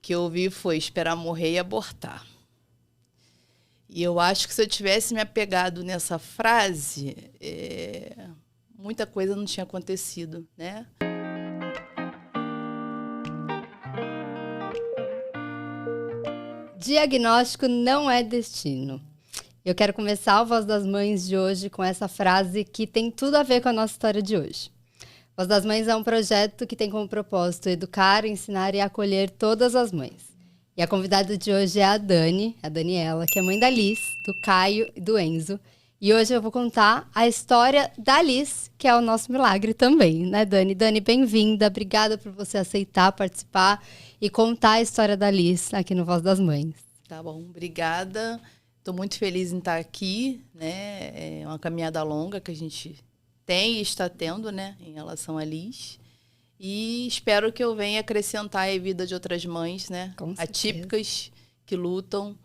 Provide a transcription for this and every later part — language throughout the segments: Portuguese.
que eu ouvi foi esperar morrer e abortar. E eu acho que se eu tivesse me apegado nessa frase, muita coisa não tinha acontecido, né? Diagnóstico não é destino. Eu quero começar o Voz das Mães de hoje com essa frase que tem tudo a ver com a nossa história de hoje. Voz das Mães é um projeto que tem como propósito educar, ensinar e acolher todas as mães. E a convidada de hoje é a Daniela, que é mãe da Liz, do Caio e do Enzo. E hoje eu vou contar a história da Liz, que é o nosso milagre também, né, Dani? Dani, bem-vinda. Obrigada por você aceitar participar e contar a história da Liz aqui no Voz das Mães. Tá bom, obrigada. Estou muito feliz em estar aqui, né? É uma caminhada longa que a gente tem e está tendo, né, em relação a Liz. E espero que eu venha acrescentar a vida de outras mães, né, atípicas, que lutam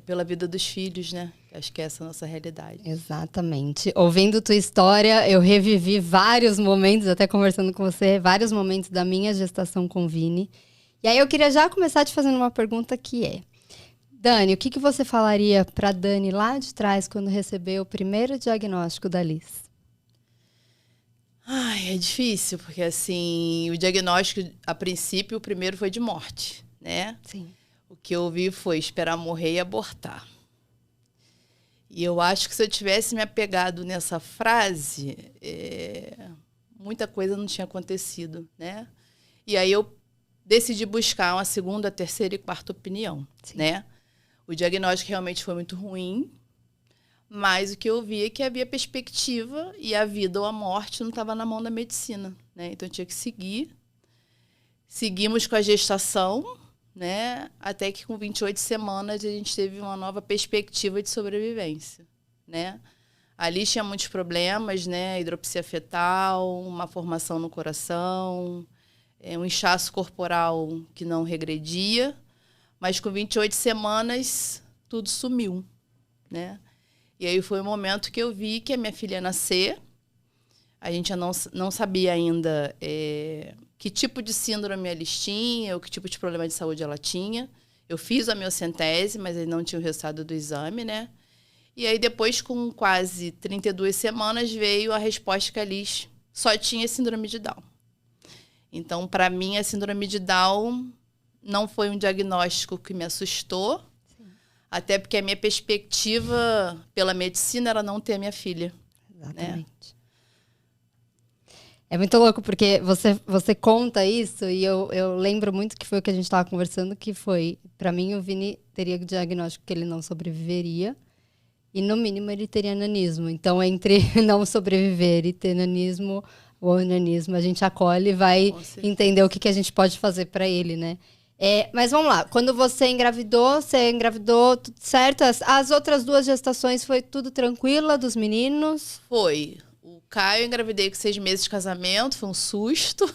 pela vida dos filhos, né? Acho que essa é a nossa realidade. Exatamente. Ouvindo tua história, eu revivi vários momentos, até conversando com você, vários momentos da minha gestação com o Vini. E aí eu queria já começar te fazendo uma pergunta que é: Dani, o que você falaria para Dani lá de trás quando recebeu o primeiro diagnóstico da Liz? Ai, é difícil, porque assim, o diagnóstico, a princípio, o primeiro foi de morte, né? Sim. O que eu ouvi foi esperar morrer e abortar. E eu acho que se eu tivesse me apegado nessa frase, muita coisa não tinha acontecido, né? E aí eu decidi buscar uma segunda, terceira e quarta opinião, né? O diagnóstico realmente foi muito ruim, mas o que eu vi é que havia perspectiva e a vida ou a morte não estava na mão da medicina, né? Então eu tinha que seguir. Seguimos com a gestação, né? Até que com 28 semanas a gente teve uma nova perspectiva de sobrevivência, né? Ali tinha muitos problemas, né? Hidropsia fetal, uma formação no coração, um inchaço corporal que não regredia, mas com 28 semanas tudo sumiu, né? E aí foi o momento que eu vi que a minha filha ia nascer. A gente não sabia ainda que tipo de síndrome ela tinha, ou que tipo de problema de saúde ela tinha. Eu fiz a miocentese, mas ele não tinha o resultado do exame, né? E aí depois, com quase 32 semanas, veio a resposta que a Liz só tinha síndrome de Down. Então, para mim, a síndrome de Down não foi um diagnóstico que me assustou, até porque a minha perspectiva pela medicina era não ter a minha filha. Exatamente. Né? É muito louco, porque você conta isso e eu lembro muito que foi o que a gente estava conversando, que foi, para mim, o Vini teria o diagnóstico que ele não sobreviveria e, no mínimo, ele teria nanismo. Então, entre não sobreviver e ter nanismo ou nanismo, a gente acolhe e vai entender o que a gente pode fazer para ele, né? Mas vamos lá, quando você engravidou tudo certo? As outras 2 gestações foi tudo tranquila dos meninos? Foi. O Caio eu engravidei com 6 meses de casamento, foi um susto.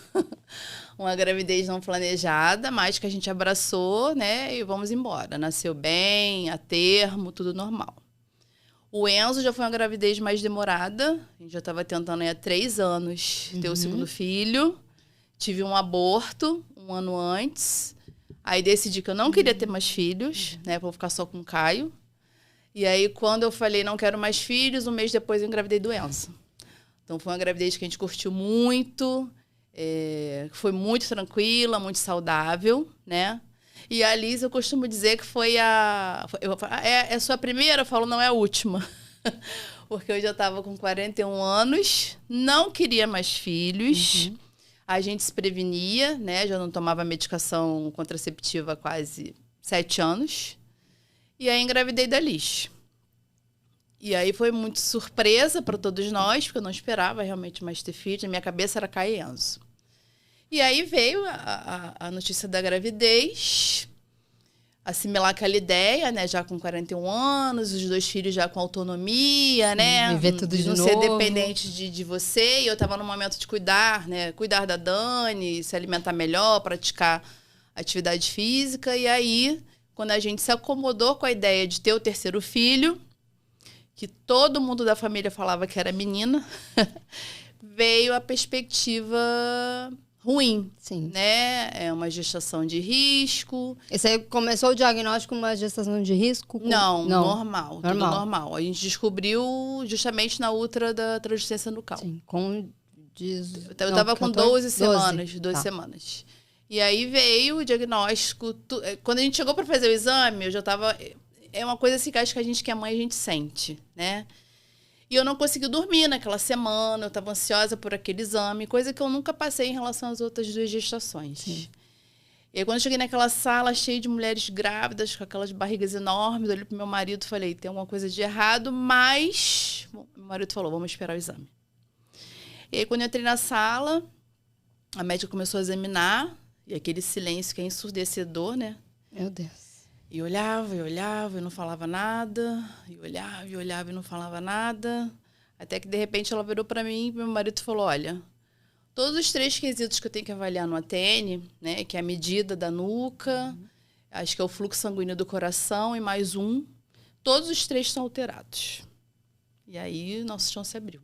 Uma gravidez não planejada, mas que a gente abraçou, né? E vamos embora. Nasceu bem, a termo, tudo normal. O Enzo já foi uma gravidez mais demorada. A gente já estava tentando há 3 anos ter o segundo filho. Tive um aborto 1 ano antes. Aí decidi que eu não queria ter mais filhos, né? Vou ficar só com o Caio. E aí, quando eu falei não quero mais filhos, 1 mês depois eu engravidei do Enzo. Então, foi uma gravidez que a gente curtiu muito. Foi muito tranquila, muito saudável, né? E a Liz, eu costumo dizer que foi é sua primeira? Eu falo, não, é a última. Porque eu já estava com 41 anos, não queria mais filhos. A gente se prevenia, né? Já não tomava medicação contraceptiva há quase 7 anos. E aí engravidei da Liz. E aí foi muito surpresa para todos nós, porque eu não esperava realmente mais ter filhos. Na minha cabeça era Caio e Enzo. E aí veio a notícia da gravidez, assimilar aquela ideia, né? Já com 41 anos, os 2 filhos já com autonomia, né? Viver tudo de não novo. Ser dependente de você. E eu estava no momento de cuidar, né? Cuidar da Dani, se alimentar melhor, praticar atividade física. E aí, quando a gente se acomodou com a ideia de ter o 3º filho, que todo mundo da família falava que era menina, veio a perspectiva ruim, Sim. né? É uma gestação de risco. E você começou o diagnóstico com uma gestação de risco? Não, normal, tudo normal. A gente descobriu justamente na ultra da transistência nucal. Sim, com... Eu tava com 12 semanas, 12 tá. semanas. E aí veio o diagnóstico. Quando a gente chegou para fazer o exame, eu já tava... É uma coisa assim que acho que a gente que é mãe, a gente sente, né? E eu não consegui dormir naquela semana, eu estava ansiosa por aquele exame, coisa que eu nunca passei em relação às outras 2 gestações. Sim. E aí, quando eu cheguei naquela sala cheia de mulheres grávidas, com aquelas barrigas enormes, eu olhei pro meu marido e falei, tem alguma coisa de errado, mas... Bom, meu marido falou, vamos esperar o exame. E aí, quando eu entrei na sala, a médica começou a examinar, e aquele silêncio que é ensurdecedor, né? Meu Deus. E olhava, e não falava nada. E olhava, e não falava nada. Até que, de repente, ela virou para mim e meu marido falou, olha, todos os 3 quesitos que eu tenho que avaliar no ATN, né, que é a medida da nuca, acho que é o fluxo sanguíneo do coração e mais um, todos os 3 estão alterados. E aí, nosso chão se abriu.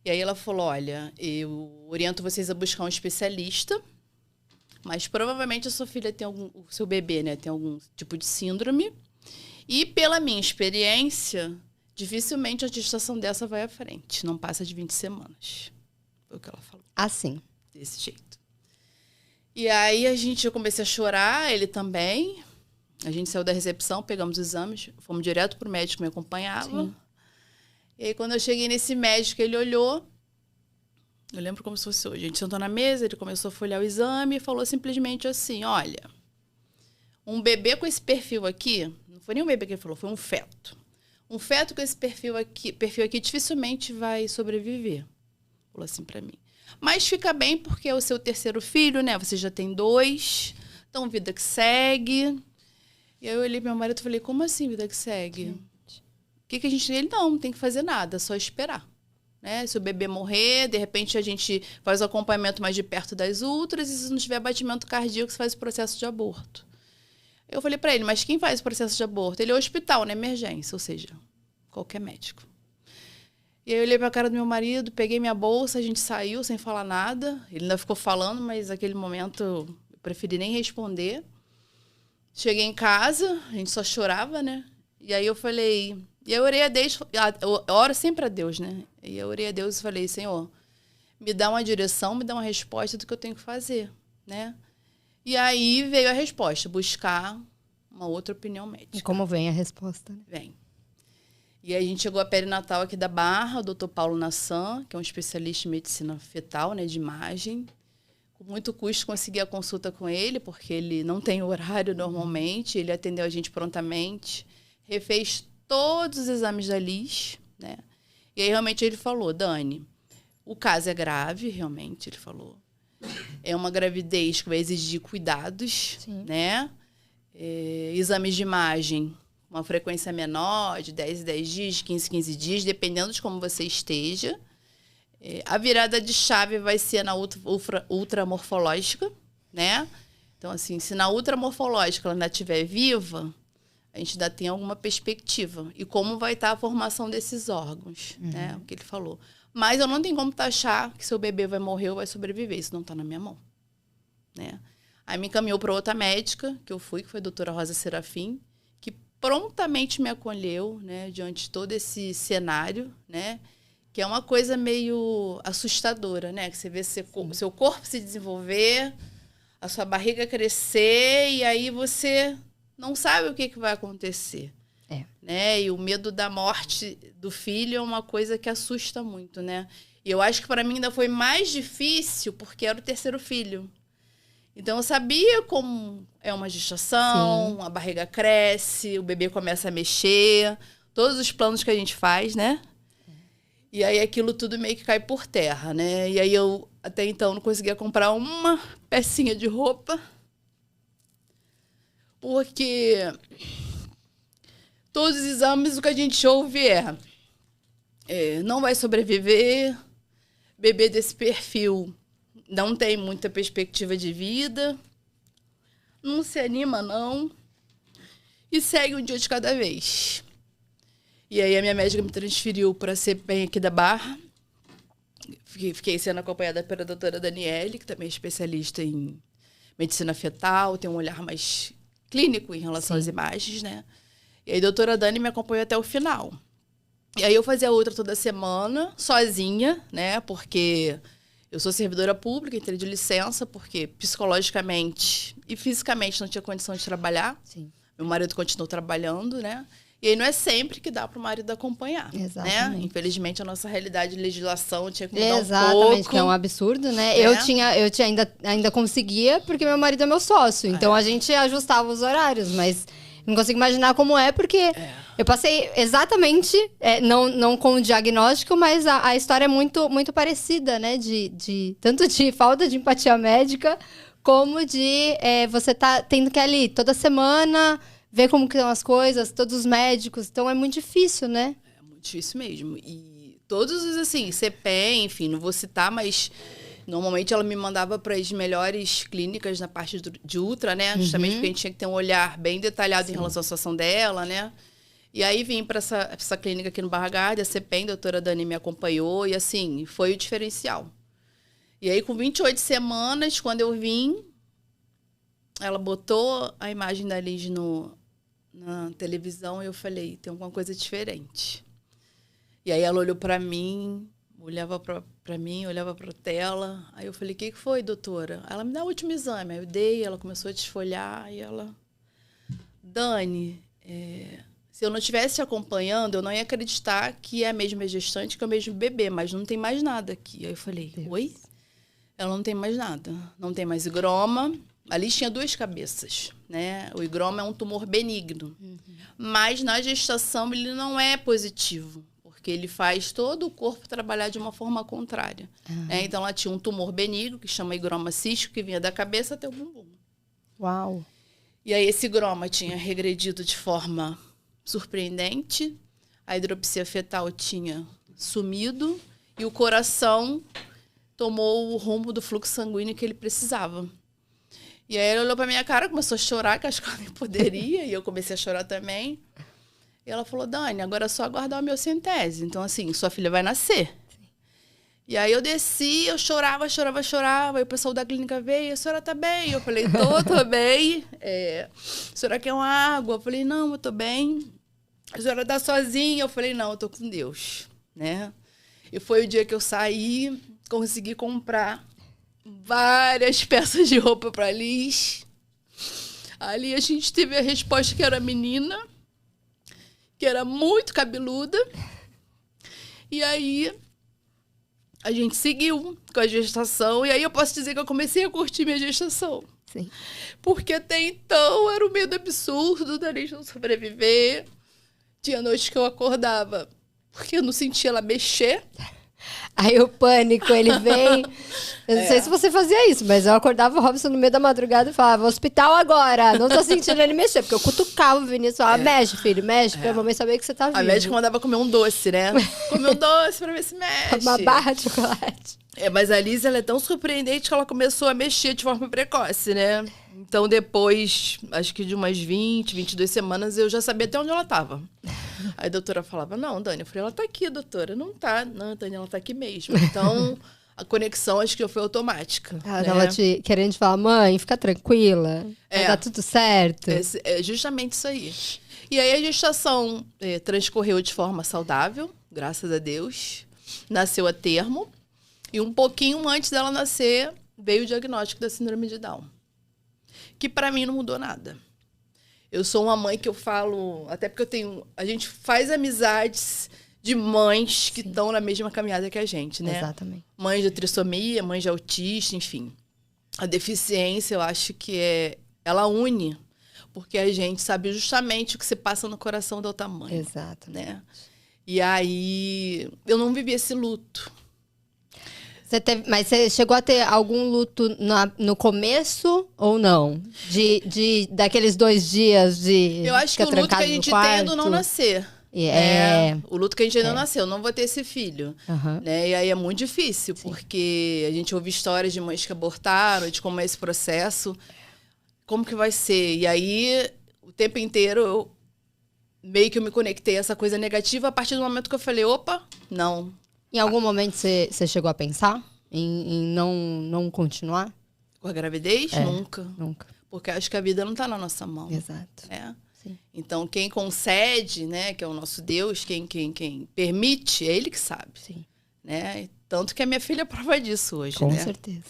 E aí ela falou, olha, eu oriento vocês a buscar um especialista, mas provavelmente a sua filha tem o seu bebê, né, tem algum tipo de síndrome. E pela minha experiência, dificilmente a gestação dessa vai à frente. Não passa de 20 semanas. Foi o que ela falou. Assim. Desse jeito. E aí eu comecei a chorar, ele também. A gente saiu da recepção, pegamos os exames, fomos direto pro médico que me acompanhava. Sim. E aí, quando eu cheguei nesse médico, ele olhou. Eu lembro como se fosse hoje. A gente sentou na mesa, ele começou a folhear o exame e falou simplesmente assim, olha, um bebê com esse perfil aqui, não foi nem um bebê que ele falou, foi um feto. Um feto com esse perfil aqui dificilmente vai sobreviver. Falou assim pra mim. Mas fica bem porque é o seu 3º filho, né? Você já tem 2, então vida que segue. E aí eu olhei pro meu marido e falei, como assim vida que segue? O que a gente... Ele, não tem que fazer nada, só esperar. Né? Se o bebê morrer, de repente a gente faz o acompanhamento mais de perto das ultras e se não tiver batimento cardíaco, você faz o processo de aborto. Eu falei para ele, mas quem faz o processo de aborto? Ele é o hospital, na emergência, ou seja, qualquer médico. E aí eu olhei para a cara do meu marido, peguei minha bolsa, a gente saiu sem falar nada. Ele ainda ficou falando, mas naquele momento eu preferi nem responder. Cheguei em casa, a gente só chorava, né? E aí eu falei... E eu orei a Deus, eu oro sempre a Deus, né? E eu orei a Deus e falei, Senhor, me dá uma direção, me dá uma resposta do que eu tenho que fazer, né? E aí veio a resposta, buscar uma outra opinião médica. E como vem a resposta? Vem. E aí a gente chegou à perinatal aqui da Barra, o Dr. Paulo Nassan, que é um especialista em medicina fetal, né, de imagem. Com muito custo consegui a consulta com ele, porque ele não tem horário normalmente, ele atendeu a gente prontamente, refez todos os exames da Liz, né? E aí realmente ele falou, Dani, o caso é grave, realmente, ele falou. É uma gravidez que vai exigir cuidados, sim, né? Exames de imagem, uma frequência menor, de 10 em 10 dias, 15 em 15 dias, dependendo de como você esteja. A virada de chave vai ser na ultramorfológica, né? Então, assim, se na ultramorfológica ela ainda estiver viva, a gente ainda tem alguma perspectiva. E como vai estar a formação desses órgãos, né? O que ele falou. Mas eu não tenho como taxar que seu bebê vai morrer ou vai sobreviver. Isso não está na minha mão, né? Aí me encaminhou para outra médica que eu fui, que foi a doutora Rosa Serafim, que prontamente me acolheu, né? Diante de todo esse cenário, né? Que é uma coisa meio assustadora, né? Que você vê seu corpo se desenvolver, a sua barriga crescer e aí você... não sabe o que vai acontecer. Né? E o medo da morte do filho é uma coisa que assusta muito, né? E eu acho que para mim ainda foi mais difícil porque era o 3º filho. Então eu sabia como é uma gestação, sim, a barriga cresce, o bebê começa a mexer, todos os planos que a gente faz, né? E aí aquilo tudo meio que cai por terra, né? E aí eu até então não conseguia comprar uma pecinha de roupa, porque todos os exames o que a gente ouve não vai sobreviver, bebê desse perfil não tem muita perspectiva de vida, não se anima não, e segue um dia de cada vez. E aí a minha médica me transferiu para a CPEM aqui da Barra, Fiquei sendo acompanhada pela doutora Daniele, que também é especialista em medicina fetal, tem um olhar mais clínico em relação às imagens, né? E aí a doutora Dani me acompanhou até o final. E aí eu fazia outra toda semana, sozinha, né? Porque eu sou servidora pública, entrei de licença, porque psicologicamente e fisicamente não tinha condição de trabalhar. Sim. Meu marido continuou trabalhando, né? E aí não é sempre que dá para o marido acompanhar, né? Infelizmente, a nossa realidade de legislação tinha que mudar um pouco. Que é um absurdo, né? Eu ainda conseguia, porque meu marido é meu sócio. Então, a gente ajustava os horários, mas não consigo imaginar como porque eu passei exatamente, não com o diagnóstico, mas a história é muito, muito parecida, né? Tanto de falta de empatia médica, como de você tá tendo que ir ali toda semana ver como que estão as coisas, todos os médicos. Então, é muito difícil, né? É muito difícil mesmo. E todos os, assim, CPE, enfim, não vou citar, mas normalmente ela me mandava para as melhores clínicas na parte de ultra, né? Justamente porque a gente tinha que ter um olhar bem detalhado em relação à situação dela, né? E aí vim para essa clínica aqui no Barra Garden, a CPE, a doutora Dani me acompanhou e, assim, foi o diferencial. E aí, com 28 semanas, quando eu vim, ela botou a imagem da Liz na televisão e eu falei, tem alguma coisa diferente. E aí ela olhou para mim, olhava para mim, olhava para a tela. Aí eu falei, o que foi, doutora? Ela me dá o último exame. Aí eu dei, ela começou a desfolhar e ela... Dani, se eu não estivesse acompanhando, eu não ia acreditar que é a mesma gestante, que é o mesmo bebê, mas não tem mais nada aqui. Aí eu falei, oi? Ela não tem mais nada. Não tem mais higroma. Ali tinha 2 cabeças, né? O higroma é um tumor benigno. Mas na gestação ele não é positivo, porque ele faz todo o corpo trabalhar de uma forma contrária. Né? Então ela tinha um tumor benigno, que chama higroma cístico, que vinha da cabeça até o bumbum. Uau! E aí esse higroma tinha regredido de forma surpreendente, a hidropsia fetal tinha sumido e o coração tomou o rumo do fluxo sanguíneo que ele precisava. E aí ela olhou pra minha cara, começou a chorar, que acho que ela nem poderia, e eu comecei a chorar também. E ela falou, Dani, agora é só aguardar a miocentese. Então, assim, sua filha vai nascer. Sim. E aí eu desci, eu chorava. Aí o pessoal da clínica veio, a senhora tá bem? Eu falei, tô bem. A senhora quer uma água? Eu falei, não, eu tô bem. A senhora tá sozinha? Eu falei, não, eu tô com Deus, né? E foi o dia que eu saí, consegui comprar várias peças de roupa para Liz. Ali a gente teve a resposta que era menina, que era muito cabeluda. E aí a gente seguiu com a gestação. E aí eu posso dizer que eu comecei a curtir minha gestação. Sim. Porque até então era um medo absurdo da Liz não sobreviver. Tinha noites que eu acordava porque eu não sentia ela mexer. Aí o pânico, ele vem... Eu não sei se você fazia isso, mas eu acordava o Robson no meio da madrugada e falava, hospital agora, não tô sentindo ele mexer. Porque eu cutucava o Vinícius e falava, mexe, filho, mexe, pra mamãe saber que você tá vivo. A médica mandava comer um doce, né? Comer um doce pra ver se mexe. Uma barra de chocolate. Mas a Liz, ela é tão surpreendente que ela começou a mexer de forma precoce, né? Então, depois, acho que de umas 20, 22 semanas, eu já sabia até onde ela estava. Aí a doutora falava, não, Dani. Eu falei, ela tá aqui, doutora. Não tá. Não, Dani, ela tá aqui mesmo. Então, a conexão acho que foi automática. Ela tava querendo te falar, mãe, fica tranquila. Vai dar tudo certo. É justamente isso aí. E aí a gestação transcorreu de forma saudável, graças a Deus. Nasceu a termo. E um pouquinho antes dela nascer, veio o diagnóstico da síndrome de Down. Que para mim não mudou nada. Eu sou uma mãe que eu falo... Até porque a gente faz amizades de mães que estão na mesma caminhada que a gente, né? Exatamente. Mães de trissomia, mães de autista, enfim. A deficiência, eu acho que ela une. Porque a gente sabe justamente o que se passa no coração da outra mãe. Exato. Né? E aí, eu não vivi esse luto. Mas você chegou a ter algum luto no começo ou não? Daqueles 2 dias de... Eu acho que o luto que a gente tem é do não nascer. O luto que a gente ainda não nasceu. Não vou ter esse filho. Né? E aí é muito difícil, porque a gente ouve histórias de mães que abortaram, de como é esse processo. Como que vai ser? E aí, o tempo inteiro, meio que eu me conectei a essa coisa negativa a partir do momento que eu falei, opa, não. Em algum momento você chegou a pensar em não continuar? Com a gravidez? Nunca. Nunca. Porque acho que a vida não está na nossa mão. Exato. Sim. Então, quem concede, né, que é o nosso Deus, quem permite, é Ele que sabe. Sim. Né? Tanto que a minha filha é prova disso hoje, Com né? certeza.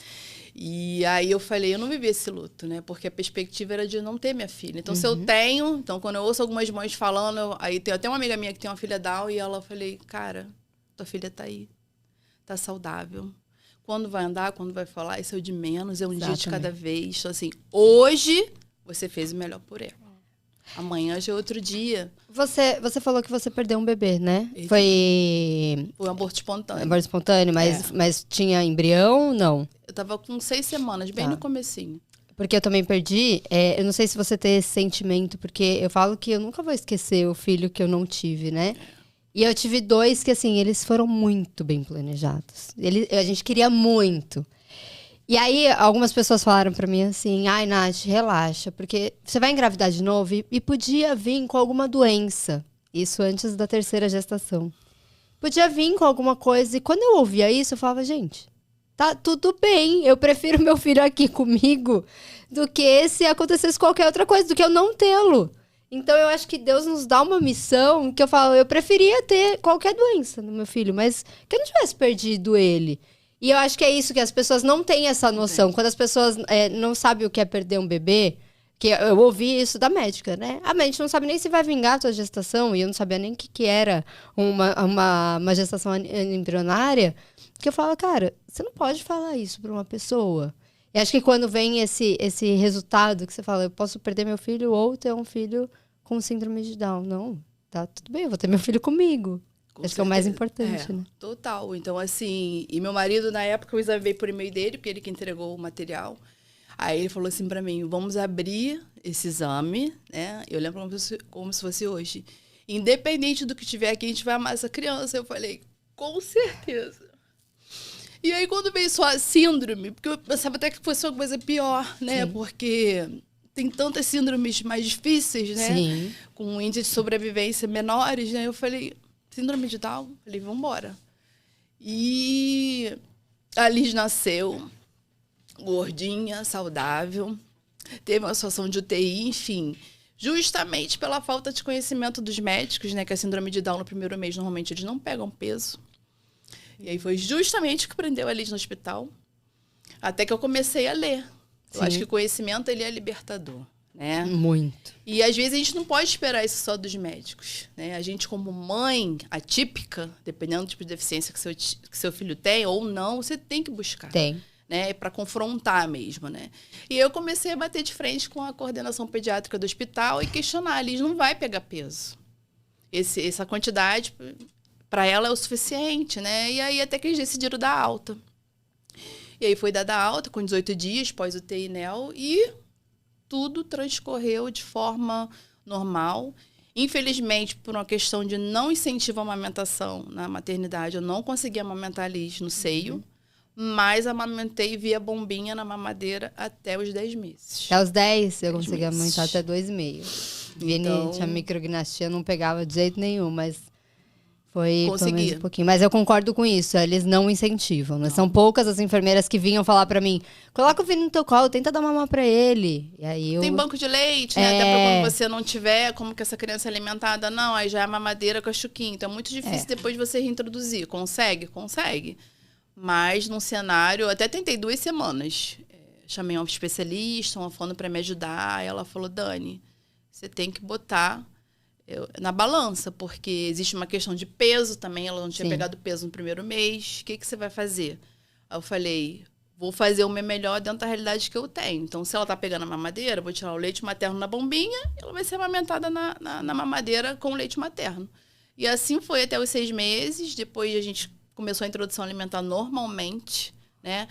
E aí eu falei, eu não vivi esse luto, né? Porque a perspectiva era de não ter minha filha. Então, se eu tenho... Então, quando eu ouço algumas mães falando... Aí tem até uma amiga minha que tem uma filha Down e ela falei, cara, tua filha tá aí. Tá saudável. Quando vai andar, quando vai falar, isso é o de menos. É um dia de cada vez. Então, assim, hoje você fez o melhor por ela. Amanhã já é outro dia. Você falou que você perdeu um bebê, né? Foi um aborto espontâneo. Aborto espontâneo, mas tinha embrião? Não. Eu tava com 6 semanas, bem no comecinho. Porque eu também perdi. Eu não sei se você tem esse sentimento, porque eu falo que eu nunca vou esquecer o filho que eu não tive, né? E eu tive 2 que, assim, eles foram muito bem planejados. A gente queria muito. E aí, algumas pessoas falaram pra mim assim, ai, Nath, relaxa, porque você vai engravidar de novo e podia vir com alguma doença. Isso antes da 3ª gestação. Podia vir com alguma coisa. E quando eu ouvia isso, eu falava, gente, tá tudo bem. Eu prefiro meu filho aqui comigo do que se acontecesse qualquer outra coisa, do que eu não tê-lo. Então, eu acho que Deus nos dá uma missão que eu falo, eu preferia ter qualquer doença no meu filho, mas que eu não tivesse perdido ele. E eu acho que é isso, que as pessoas não têm essa noção. Quando as pessoas não sabem o que é perder um bebê, que eu ouvi isso da médica, né? A gente não sabe nem se vai vingar a tua gestação, e eu não sabia nem o que era uma gestação embrionária, que eu falo, cara, você não pode falar isso para uma pessoa. E acho que quando vem esse resultado, que você fala, eu posso perder meu filho ou ter um filho com síndrome de Down. Não, tá tudo bem, eu vou ter meu filho comigo. Acho que é o mais importante, né? Total. Então, assim... E meu marido, na época, eu examinei por e-mail dele, porque ele que entregou o material. Aí ele falou assim pra mim, vamos abrir esse exame, né? Eu lembro como se fosse hoje. Independente do que tiver aqui, a gente vai amar essa criança. Eu falei, com certeza. E aí, quando veio só a síndrome, porque eu pensava até que fosse uma coisa pior, né? Sim. Porque tem tantas síndromes mais difíceis, né? Sim. Com índice de sobrevivência menores, né? Eu falei... Síndrome de Down? Falei, vamos embora. E a Liz nasceu gordinha, saudável, teve uma situação de UTI, enfim, justamente pela falta de conhecimento dos médicos, né, que a síndrome de Down no primeiro mês, normalmente eles não pegam peso. E aí foi justamente o que prendeu a Liz no hospital, até que eu comecei a ler. Eu acho que o conhecimento, ele é libertador. Né? Muito. E às vezes a gente não pode esperar isso só dos médicos, né? A gente, como mãe atípica, dependendo do tipo de deficiência que seu filho tem ou não, você tem que buscar. Tem. Né? Para confrontar mesmo, né? E eu comecei a bater de frente com a coordenação pediátrica do hospital e questionar, a Liz não vai pegar peso. Essa quantidade, para ela, é o suficiente, né? E aí até que eles decidiram dar alta. E aí foi dada alta com 18 dias pós o TINEL e tudo transcorreu de forma normal. Infelizmente, por uma questão de não incentivo à amamentação na maternidade, eu não consegui amamentar a Liz no seio, mas amamentei via bombinha na mamadeira até os 10 meses. Até os 10 eu consegui amamentar até 2,5. Então, a micrognatia não pegava de jeito nenhum, mas foi pelo menos um pouquinho. Mas eu concordo com isso, eles não incentivam, né? São poucas as enfermeiras que vinham falar pra mim, coloca o filho no teu colo, tenta dar mamar pra ele. E aí Tem banco de leite, né? Até pra quando você não tiver, como que essa criança é alimentada? Não, aí já é mamadeira com a chuquinha. Então é muito difícil depois de você reintroduzir. Consegue? Consegue. Mas num cenário, eu até tentei 2 semanas. Chamei uma especialista, uma fono pra me ajudar. Ela falou, Dani, você tem que botar na balança, porque existe uma questão de peso também. Ela não tinha pegado peso no primeiro mês. O que você vai fazer? Aí eu falei, vou fazer o meu melhor dentro da realidade que eu tenho. Então, se ela tá pegando a mamadeira, vou tirar o leite materno na bombinha, ela vai ser amamentada na mamadeira com leite materno. E assim foi até os 6 meses. Depois a gente começou a introdução alimentar normalmente, né?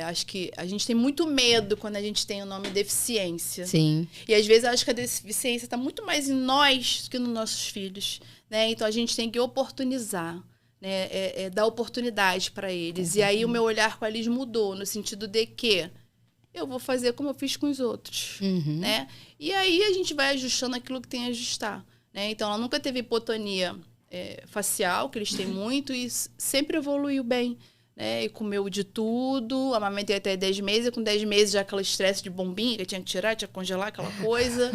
Acho que a gente tem muito medo quando a gente tem o nome deficiência. Sim. E às vezes eu acho que a deficiência está muito mais em nós do que nos nossos filhos, né? Então a gente tem que oportunizar, né? Dar oportunidade para eles. E aí o meu olhar com a Liz mudou, no sentido de que eu vou fazer como eu fiz com os outros, né? E aí a gente vai ajustando aquilo que tem a ajustar, né? Então ela nunca teve hipotonia facial, que eles têm muito, e sempre evoluiu bem. Né? E comeu de tudo, amamentei até 10 meses, e com 10 meses já aquele estresse de bombinha, que eu tinha que tirar, tinha que congelar aquela coisa.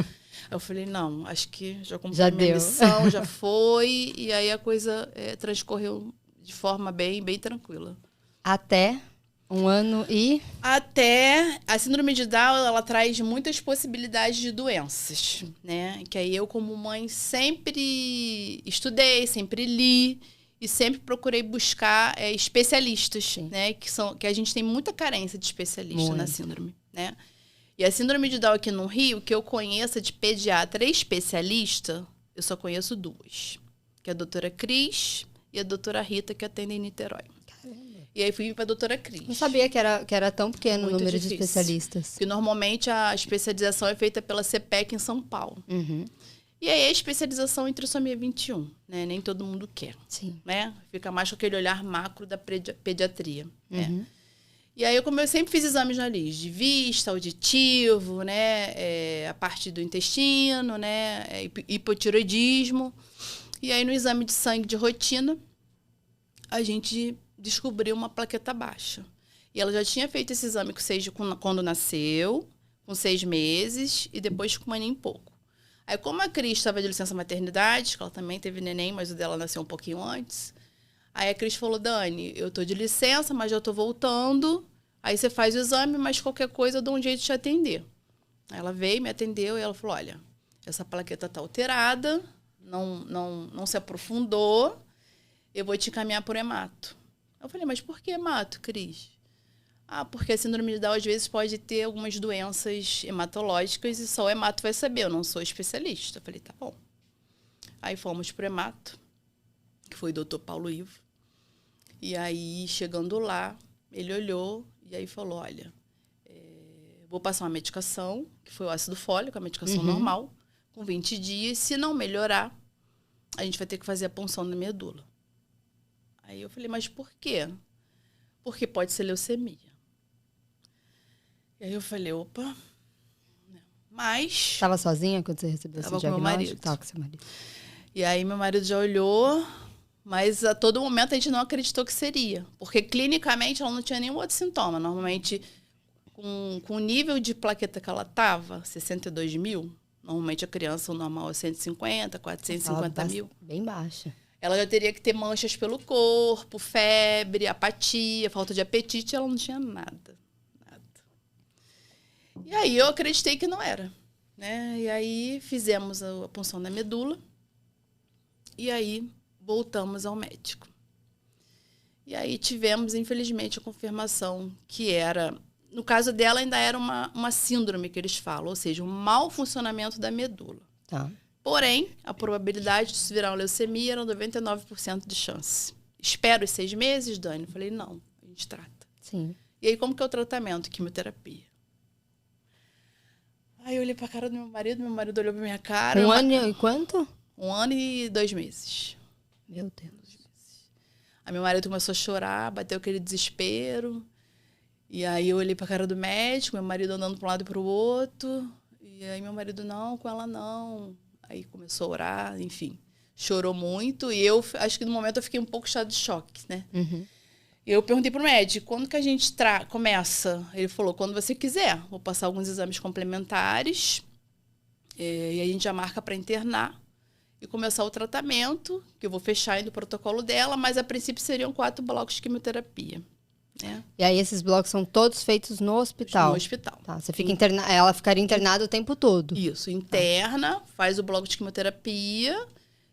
Eu falei, não, acho que já cumpri a minha missão, já foi, e aí a coisa transcorreu de forma bem tranquila. Até 1 ano e... Até a síndrome de Down, ela traz muitas possibilidades de doenças, né? Que aí eu, como mãe, sempre estudei, sempre li e sempre procurei buscar especialistas, né? Que a gente tem muita carência de especialista na síndrome, né? E a síndrome de Down aqui no Rio, que eu conheço de pediatra e especialista, eu só conheço 2. Que é a doutora Cris e a doutora Rita, que atendem em Niterói. E aí fui para a doutora Cris. Não sabia que era tão pequeno o número de especialistas. Porque normalmente a especialização é feita pela CPEC em São Paulo. E aí a especialização em trissomia 21, né? Nem todo mundo quer. Sim. Né? Fica mais com aquele olhar macro da pediatria. Né? E aí, como eu sempre fiz exames no nariz, de vista, auditivo, né? A parte do intestino, né? Hipotiroidismo. E aí, no exame de sangue de rotina, a gente descobriu uma plaqueta baixa. E ela já tinha feito esse exame quando nasceu, com 6 meses, e depois com 1 ano e pouco. Aí, como a Cris estava de licença maternidade, que ela também teve neném, mas o dela nasceu um pouquinho antes, aí a Cris falou, Dani, eu tô de licença, mas já tô voltando, aí você faz o exame, mas qualquer coisa eu dou um jeito de te atender. Aí ela veio, me atendeu, e ela falou, olha, essa plaqueta tá alterada, não se aprofundou, eu vou te encaminhar por hemato. Eu falei, mas por que hemato, Cris? Porque a síndrome de Down, às vezes, pode ter algumas doenças hematológicas e só o hemato vai saber, eu não sou especialista. Eu falei, tá bom. Aí fomos pro hemato, que foi o doutor Paulo Ivo. E aí, chegando lá, ele olhou e aí falou, olha, vou passar uma medicação, que foi o ácido fólico, a medicação normal, com 20 dias. Se não melhorar, a gente vai ter que fazer a punção da medula. Aí eu falei, mas por quê? Porque pode ser leucemia. E aí eu falei, opa. Mas... Estava sozinha quando você recebeu esse diagnóstico? Estava com meu marido. Estava com seu marido. E aí meu marido já olhou, mas a todo momento a gente não acreditou que seria. Porque clinicamente ela não tinha nenhum outro sintoma. Normalmente, com o nível de plaqueta que ela estava, 62 mil, normalmente a criança, o normal é 150, 450 mil. Bem baixa. Ela já teria que ter manchas pelo corpo, febre, apatia, falta de apetite. Ela não tinha nada. E aí eu acreditei que não era. Né? E aí fizemos a punção da medula. E aí voltamos ao médico. E aí tivemos, infelizmente, a confirmação que era... No caso dela, ainda era uma síndrome que eles falam. Ou seja, um mau funcionamento da medula. Tá. Porém, a probabilidade de se virar uma leucemia era 99% de chance. Espero os 6 meses, Dani? Eu falei, não, a gente trata. Sim. E aí, como que é o tratamento? Quimioterapia. Aí eu olhei pra cara do meu marido olhou pra minha cara. 1 ano e quanto? 1 ano e 2 meses. Meu Deus. Aí meu marido começou a chorar, bateu aquele desespero. E aí eu olhei pra cara do médico, meu marido andando pra um lado e pro outro. E aí meu marido, não, com ela não. Aí começou a orar, enfim. Chorou muito. E eu acho que no momento eu fiquei um pouco estado de choque, né? Eu perguntei pro médico, quando que a gente começa? Ele falou, quando você quiser. Vou passar alguns exames complementares. E a gente já marca para internar. E começar o tratamento, que eu vou fechar ainda o protocolo dela. Mas, a princípio, seriam 4 blocos de quimioterapia. Né? E aí esses blocos são todos feitos no hospital? No hospital. Tá, você fica ela ficaria internada o tempo todo? Isso, interna, faz o bloco de quimioterapia.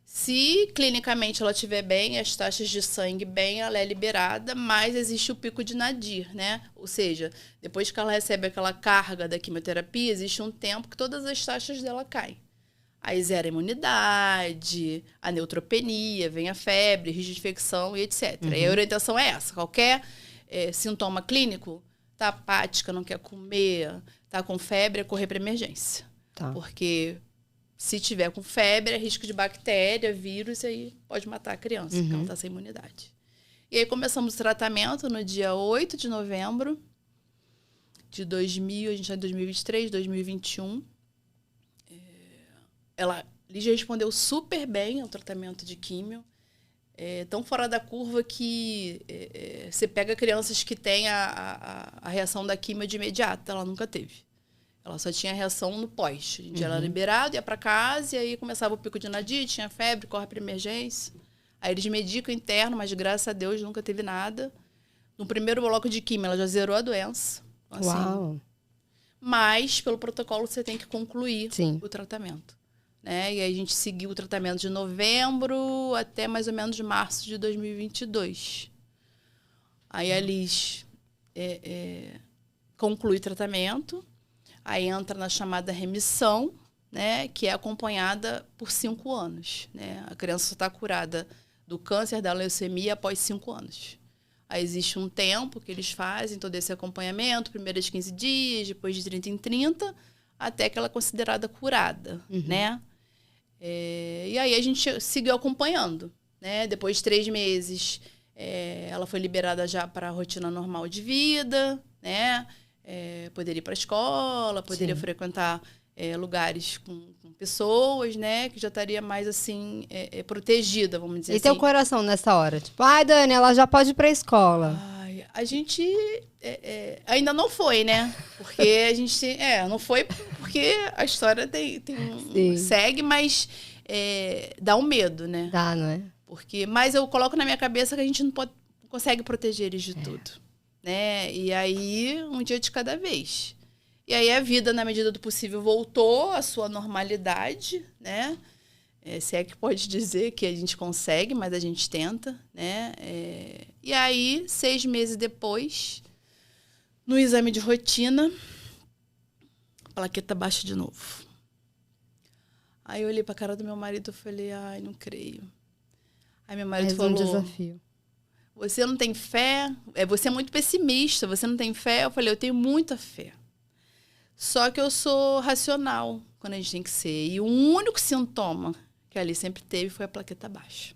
Se clinicamente ela estiver bem, as taxas de sangue bem, ela é liberada, mas existe o pico de nadir, né? Ou seja, depois que ela recebe aquela carga da quimioterapia, existe um tempo que todas as taxas dela caem. Aí zera a imunidade, a neutropenia, vem a febre, risco de infecção e etc. E a orientação é essa, qualquer... sintoma clínico, tá apática, não quer comer, tá com febre, é correr para emergência. Tá. Porque se tiver com febre, é risco de bactéria, vírus, e aí pode matar a criança, porque ela tá sem imunidade. E aí começamos o tratamento no dia 8 de novembro de 2000, a gente está em 2023, 2021. Ela Lígia respondeu super bem ao tratamento de químio. Tão fora da curva que você pega crianças que têm a reação da químio de imediato. Ela nunca teve. Ela só tinha reação no pós. A gente era liberado, ia para casa, e aí começava o pico de nadir, tinha febre, corre para emergência. Aí eles medicam interno, mas graças a Deus nunca teve nada. No primeiro bloco de químio, ela já zerou a doença. Assim, Uau! mas, pelo protocolo, você tem que concluir Sim. o tratamento. Né? E aí a gente seguiu o tratamento de novembro até mais ou menos de março de 2022. Aí a Liz conclui o tratamento, aí entra na chamada remissão, né? Que é acompanhada por 5 anos. Né? A criança só está curada do câncer, da leucemia após 5 anos. Aí existe um tempo que eles fazem todo esse acompanhamento, primeiros 15 dias, depois de 30 em 30, até que ela é considerada curada, né? E aí a gente seguiu acompanhando, né? Depois de 3 meses, ela foi liberada já para a rotina normal de vida, né? Poderia ir para a escola, poderia frequentar lugares com pessoas, né? Que já estaria mais, assim, protegida, vamos dizer assim. E teu coração nessa hora? Tipo, ai, Dani, ela já pode ir para a escola. Ai, a gente ainda não foi, né? Porque a gente... não foi porque a história segue, mas dá um medo, né? Dá, não é? Mas eu coloco na minha cabeça que a gente não consegue proteger eles de tudo, né? E aí, um dia de cada vez. E aí a vida, na medida do possível, voltou à sua normalidade, né? Se é que pode dizer que a gente consegue, mas a gente tenta, né? E aí, 6 meses depois, no exame de rotina, a plaqueta baixa de novo. Aí eu olhei pra cara do meu marido e falei, ai, não creio. Aí meu marido falou... um desafio. Você não tem fé? Você é muito pessimista, você não tem fé? Eu falei, eu tenho muita fé. Só que eu sou racional quando a gente tem que ser. E o único sintoma que ali sempre teve foi a plaqueta baixa.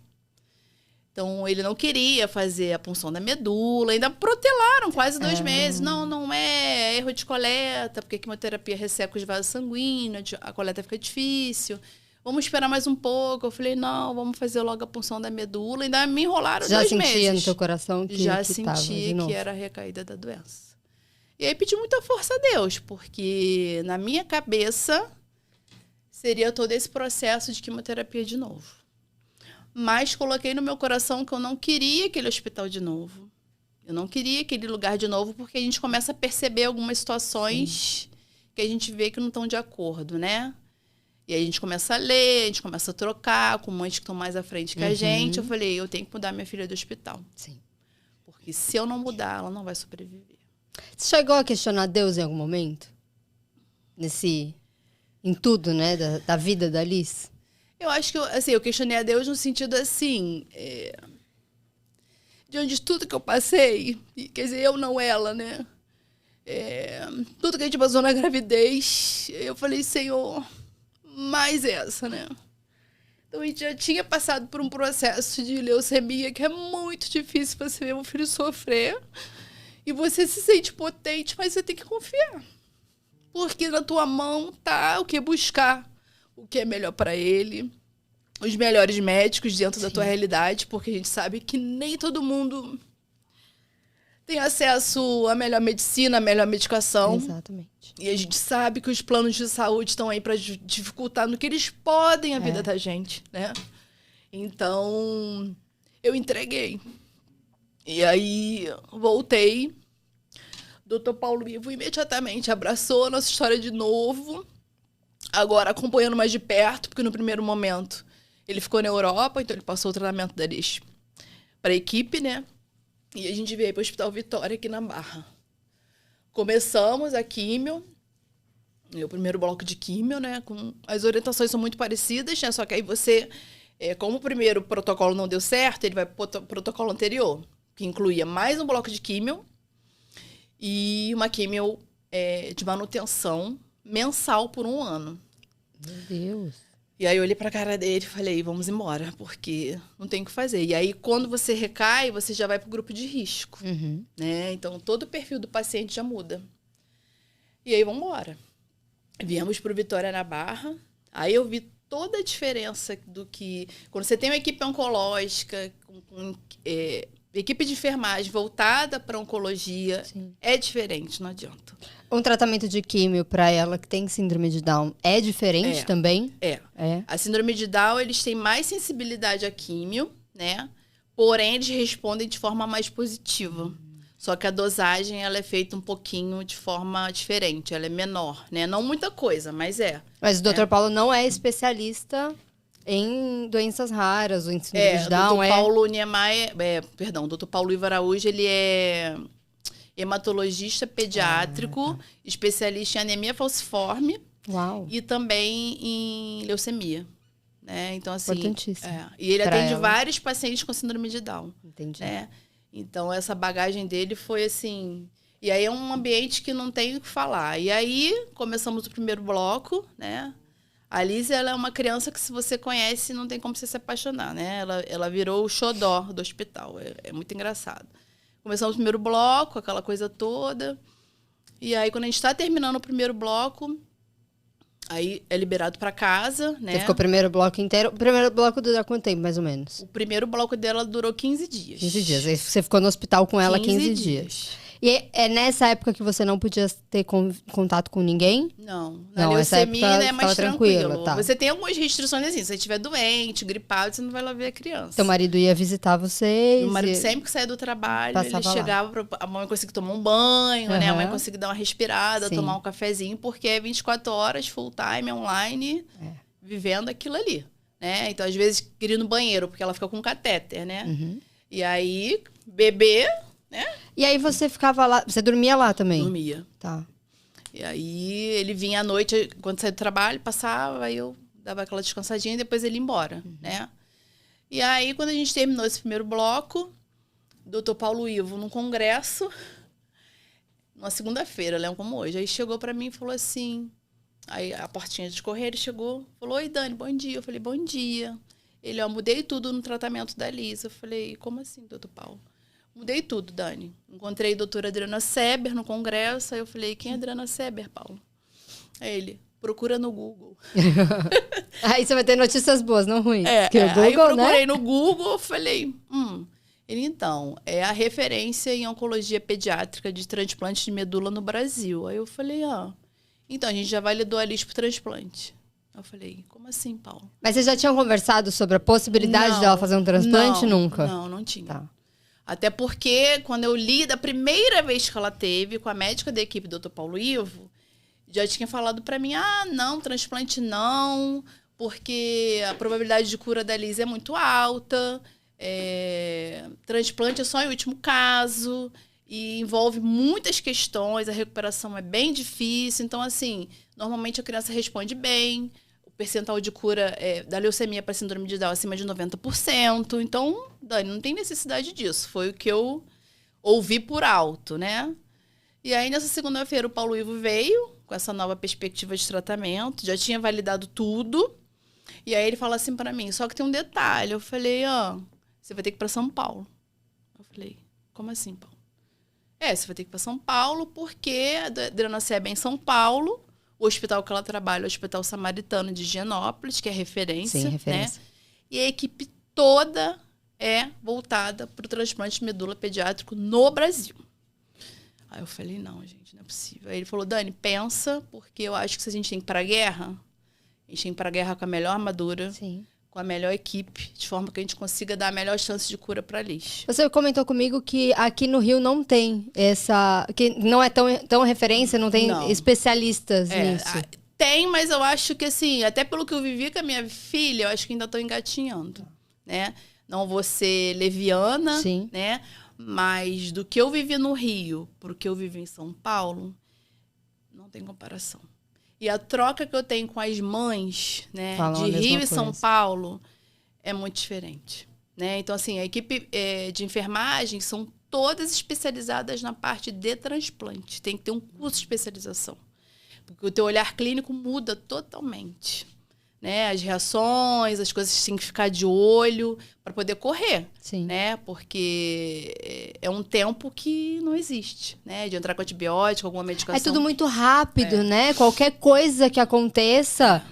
Então, ele não queria fazer a punção da medula. Ainda protelaram quase 2 meses. Não é erro de coleta, porque a quimioterapia resseca os vasos sanguíneos, a coleta fica difícil. Vamos esperar mais um pouco. Eu falei, não, vamos fazer logo a punção da medula. Ainda me enrolaram 2 meses. Já sentia no teu coração que já sentia que era a recaída da doença. E aí pedi muita força a Deus, porque na minha cabeça seria todo esse processo de quimioterapia de novo. Mas coloquei no meu coração que eu não queria aquele hospital de novo. Eu não queria aquele lugar de novo, porque a gente começa a perceber algumas situações que a gente vê que não estão de acordo, né? E aí a gente começa a ler, a gente começa a trocar com mães que estão mais à frente que a gente. Eu falei, eu tenho que mudar minha filha do hospital. Sim. Porque se eu não mudar, ela não vai sobreviver. Você chegou a questionar Deus em algum momento? Em tudo, né? Da vida da Liz? Eu acho que eu questionei a Deus no sentido assim... diante de tudo que eu passei, quer dizer, eu não ela, né? Tudo que a gente passou na gravidez, eu falei, Senhor, mais essa, né? Então a gente já tinha passado por um processo de leucemia que é muito difícil você ver um filho sofrer. E você se sente potente, mas você tem que confiar. Porque na tua mão tá o que buscar, o que é melhor para ele, os melhores médicos dentro da tua realidade, porque a gente sabe que nem todo mundo tem acesso à melhor medicina, à melhor medicação. Exatamente. E a gente sabe que os planos de saúde estão aí para dificultar no que eles podem a vida da gente, né? Então, eu entreguei. E aí, voltei. Dr. Paulo Ivo imediatamente abraçou a nossa história de novo. Agora, acompanhando mais de perto, porque no primeiro momento ele ficou na Europa, então ele passou o tratamento da Liz para a equipe, né? E a gente veio para o Hospital Vitória, aqui na Barra. Começamos a químio, o primeiro bloco de químio, né? As orientações são muito parecidas, né? Só que aí você, como o primeiro protocolo não deu certo, ele vai para o protocolo anterior, que incluía mais um bloco de químio e uma químio de manutenção mensal por 1 ano. Meu Deus. E aí eu olhei pra cara dele e falei, vamos embora, porque não tem o que fazer. E aí, quando você recai, você já vai pro grupo de risco, né? Então, todo o perfil do paciente já muda. E aí, vamos embora. Viemos pro Vitória na Barra. Aí eu vi toda a diferença do que... Quando você tem uma equipe oncológica, equipe de enfermagem voltada para oncologia, Sim. É diferente, não adianta. Um tratamento de químio para ela que tem síndrome de Down é diferente também? É. A síndrome de Down, eles têm mais sensibilidade à químio, né? Porém, eles respondem de forma mais positiva. Só que a dosagem, ela é feita um pouquinho de forma diferente. Ela é menor, né? Não muita coisa, mas é. Mas o Dr. Paulo não é especialista em doenças raras, ou em síndrome de Down. O Dr. Paulo Niemeyer... o Dr. Paulo Ivo Araújo, ele é hematologista pediátrico, especialista em anemia falciforme. Uau. E também em leucemia. Né? Então, assim... Importantíssimo. E ele atende vários pacientes com síndrome de Down. Entendi. Né? Então, essa bagagem dele foi assim... E aí, é um ambiente que não tem o que falar. E aí, começamos o primeiro bloco, né? A Liz, ela é uma criança que, se você conhece, não tem como você se apaixonar, né? Ela virou o xodó do hospital. É muito engraçado. Começamos o primeiro bloco, aquela coisa toda. E aí, quando a gente está terminando o primeiro bloco... Aí é liberado para casa, né? Você ficou o primeiro bloco inteiro. O primeiro bloco dura quanto tempo, mais ou menos? O primeiro bloco dela durou 15 dias. 15 dias. Aí você ficou no hospital com ela 15 dias. E é nessa época que você não podia ter contato com ninguém? Não. Na leucemia é mais tranquilo. Tá. Você tem algumas restrições assim. Se você estiver doente, gripado, você não vai lá ver a criança. Seu marido ia visitar vocês? Meu marido sempre que saía do trabalho, ele chegava, a mãe conseguia tomar um banho, né? A mãe conseguia dar uma respirada, tomar um cafezinho, porque é 24 horas, full time, online, vivendo aquilo ali. Né? Então, às vezes, queria ir no banheiro, porque ela fica com catéter, né? E aí, bebê... Né? E aí você ficava lá, você dormia lá também? Dormia. Tá. E aí ele vinha à noite, quando saía do trabalho, passava, aí eu dava aquela descansadinha e depois ele ia embora, né? E aí, quando a gente terminou esse primeiro bloco, o Dr. Paulo Ivo, num congresso, numa segunda-feira, lembro como hoje, aí chegou pra mim e falou assim, aí a portinha de correr, ele chegou, falou, oi Dani, bom dia. Eu falei, bom dia. Ele, ó, mudei tudo no tratamento da Liz. Eu falei, como assim, Dr. Paulo? Mudei tudo, Dani. Encontrei a doutora Adriana Seber no congresso. Aí eu falei, quem é Adriana Seber, Paulo? Aí ele, procura no Google. Aí você vai ter notícias boas, não ruins. Google, aí eu procurei no Google, falei, Ele, então, é a referência em oncologia pediátrica de transplante de medula no Brasil. Aí eu falei, então a gente já validou a Liz pro transplante. Eu falei, como assim, Paulo? Mas vocês já tinham conversado sobre a possibilidade dela fazer um transplante? Nunca? Não tinha. Tá. Até porque, quando eu li da primeira vez que ela teve, com a médica da equipe, Dr. Paulo Ivo, já tinha falado para mim, não, transplante não, porque a probabilidade de cura da Liz é muito alta, transplante é só em último caso, e envolve muitas questões, a recuperação é bem difícil, então, assim, normalmente a criança responde bem, percentual de cura da leucemia para síndrome de Down acima de 90%. Então, Dani, não tem necessidade disso. Foi o que eu ouvi por alto, né? E aí, nessa segunda-feira, o Paulo Ivo veio com essa nova perspectiva de tratamento. Já tinha validado tudo. E aí, ele fala assim para mim, só que tem um detalhe. Eu falei, você vai ter que ir para São Paulo. Eu falei, como assim, Paulo? Você vai ter que ir para São Paulo, porque a Adriana Seber é em São Paulo. O hospital que ela trabalha é o Hospital Samaritano de Higienópolis, que é referência. Sim, referência. Né? E a equipe toda é voltada para o transplante de medula pediátrico no Brasil. Aí eu falei, não, gente, não é possível. Aí ele falou, Dani, pensa, porque eu acho que se a gente tem que ir para a guerra, a gente tem que ir para a guerra com a melhor armadura, Sim. com a melhor equipe, de forma que a gente consiga dar a melhor chance de cura para a Liz. Você comentou comigo que aqui no Rio não tem essa... que não é tão referência, não tem especialistas nisso. Tem, mas eu acho que, assim, até pelo que eu vivi com a minha filha, eu acho que ainda estou engatinhando, né? Não vou ser leviana, Sim. né? Mas do que eu vivi no Rio pro que eu vivi em São Paulo, não tem comparação. E a troca que eu tenho com as mães, né, de Rio e São Paulo, é muito diferente. Né? Então, assim, a equipe de enfermagem são todas especializadas na parte de transplante. Tem que ter um curso de especialização. Porque o teu olhar clínico muda totalmente. Né? As reações, as coisas que tem que ficar de olho para poder correr. Sim. Né? Porque é um tempo que não existe, né? De entrar com antibiótico, alguma medicação. É tudo muito rápido, né? Qualquer coisa que aconteça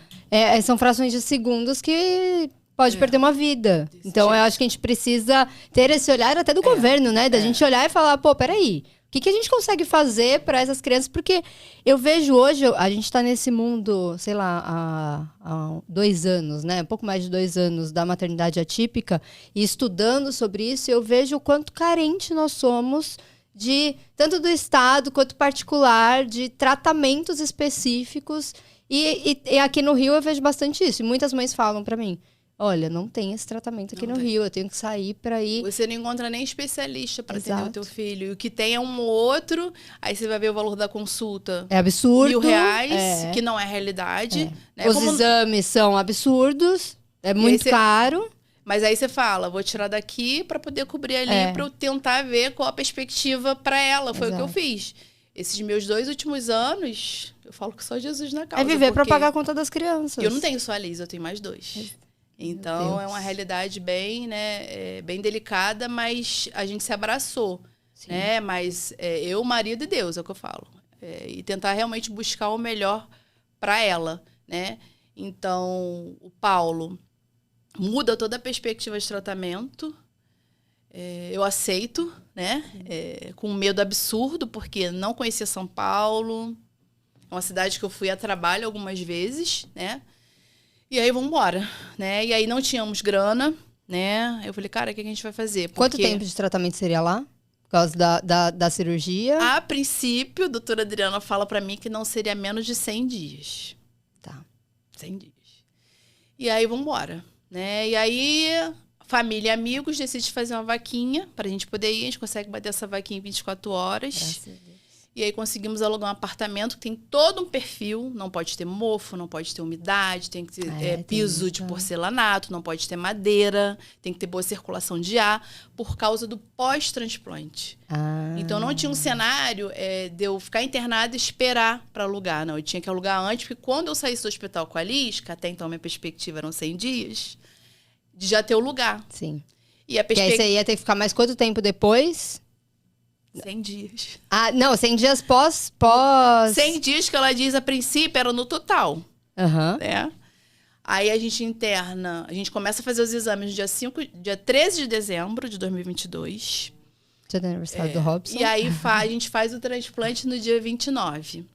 São frações de segundos que pode perder uma vida. Então, eu acho que a gente precisa ter esse olhar até do governo, né? Da gente olhar e falar, pô, peraí, o que a gente consegue fazer para essas crianças? Porque eu vejo hoje, a gente tá nesse mundo, sei lá, há 2 anos, né? Um pouco mais de 2 anos da maternidade atípica, e estudando sobre isso, eu vejo o quanto carente nós somos tanto do Estado quanto particular, de tratamentos específicos. E aqui no Rio eu vejo bastante isso. E muitas mães falam para mim, olha, não tem esse tratamento aqui no Rio, eu tenho que sair para ir... Você não encontra nem especialista para atender o teu filho. E o que tem é um ou outro, aí você vai ver o valor da consulta. É absurdo. R$1.000, que não é realidade. Né? Os exames são absurdos, é muito caro. Mas aí você fala, vou tirar daqui para poder cobrir ali, para eu tentar ver qual a perspectiva para ela. Foi o que eu fiz. Esses meus 2 últimos anos, eu falo que só Jesus na causa. É viver para pagar a conta das crianças. Eu não tenho só a Liz, eu tenho mais 2. Então, é uma realidade bem, né, bem delicada, mas a gente se abraçou, né? Mas eu, marido e Deus, é o que eu falo. E tentar realmente buscar o melhor para ela, né? Então, o Paulo muda toda a perspectiva de tratamento. Eu aceito, né? Com um medo absurdo, porque não conhecia São Paulo. É uma cidade que eu fui a trabalho algumas vezes, né? E aí, vamos embora, né? E aí, não tínhamos grana, né? Eu falei, cara, o que a gente vai fazer? Porque... Quanto tempo de tratamento seria lá? Por causa da cirurgia? A princípio, a doutora Adriana fala pra mim que não seria menos de 100 dias. Tá. 100 dias. E aí, vamos embora, né? E aí, família e amigos decidem fazer uma vaquinha pra gente poder ir. A gente consegue bater essa vaquinha em 24 horas. Graças a Deus. E aí conseguimos alugar um apartamento que tem todo um perfil. Não pode ter mofo, não pode ter umidade, tem que ter piso de porcelanato, não pode ter madeira, tem que ter boa circulação de ar, por causa do pós-transplante. Então não tinha um cenário de eu ficar internada e esperar para alugar. Não, eu tinha que alugar antes, porque quando eu saísse do hospital com a Liz, que até então minha perspectiva eram 100 dias, de já ter o lugar. Sim. E a aí você ia ter que ficar mais quanto tempo depois? 100 dias. Não, 100 dias pós... 100 dias que ela diz a princípio era no total. Né? Aí a gente interna, a gente começa a fazer os exames no dia 13 de dezembro de 2022. Dia do aniversário do Robson. E aí a gente faz o transplante no dia 29.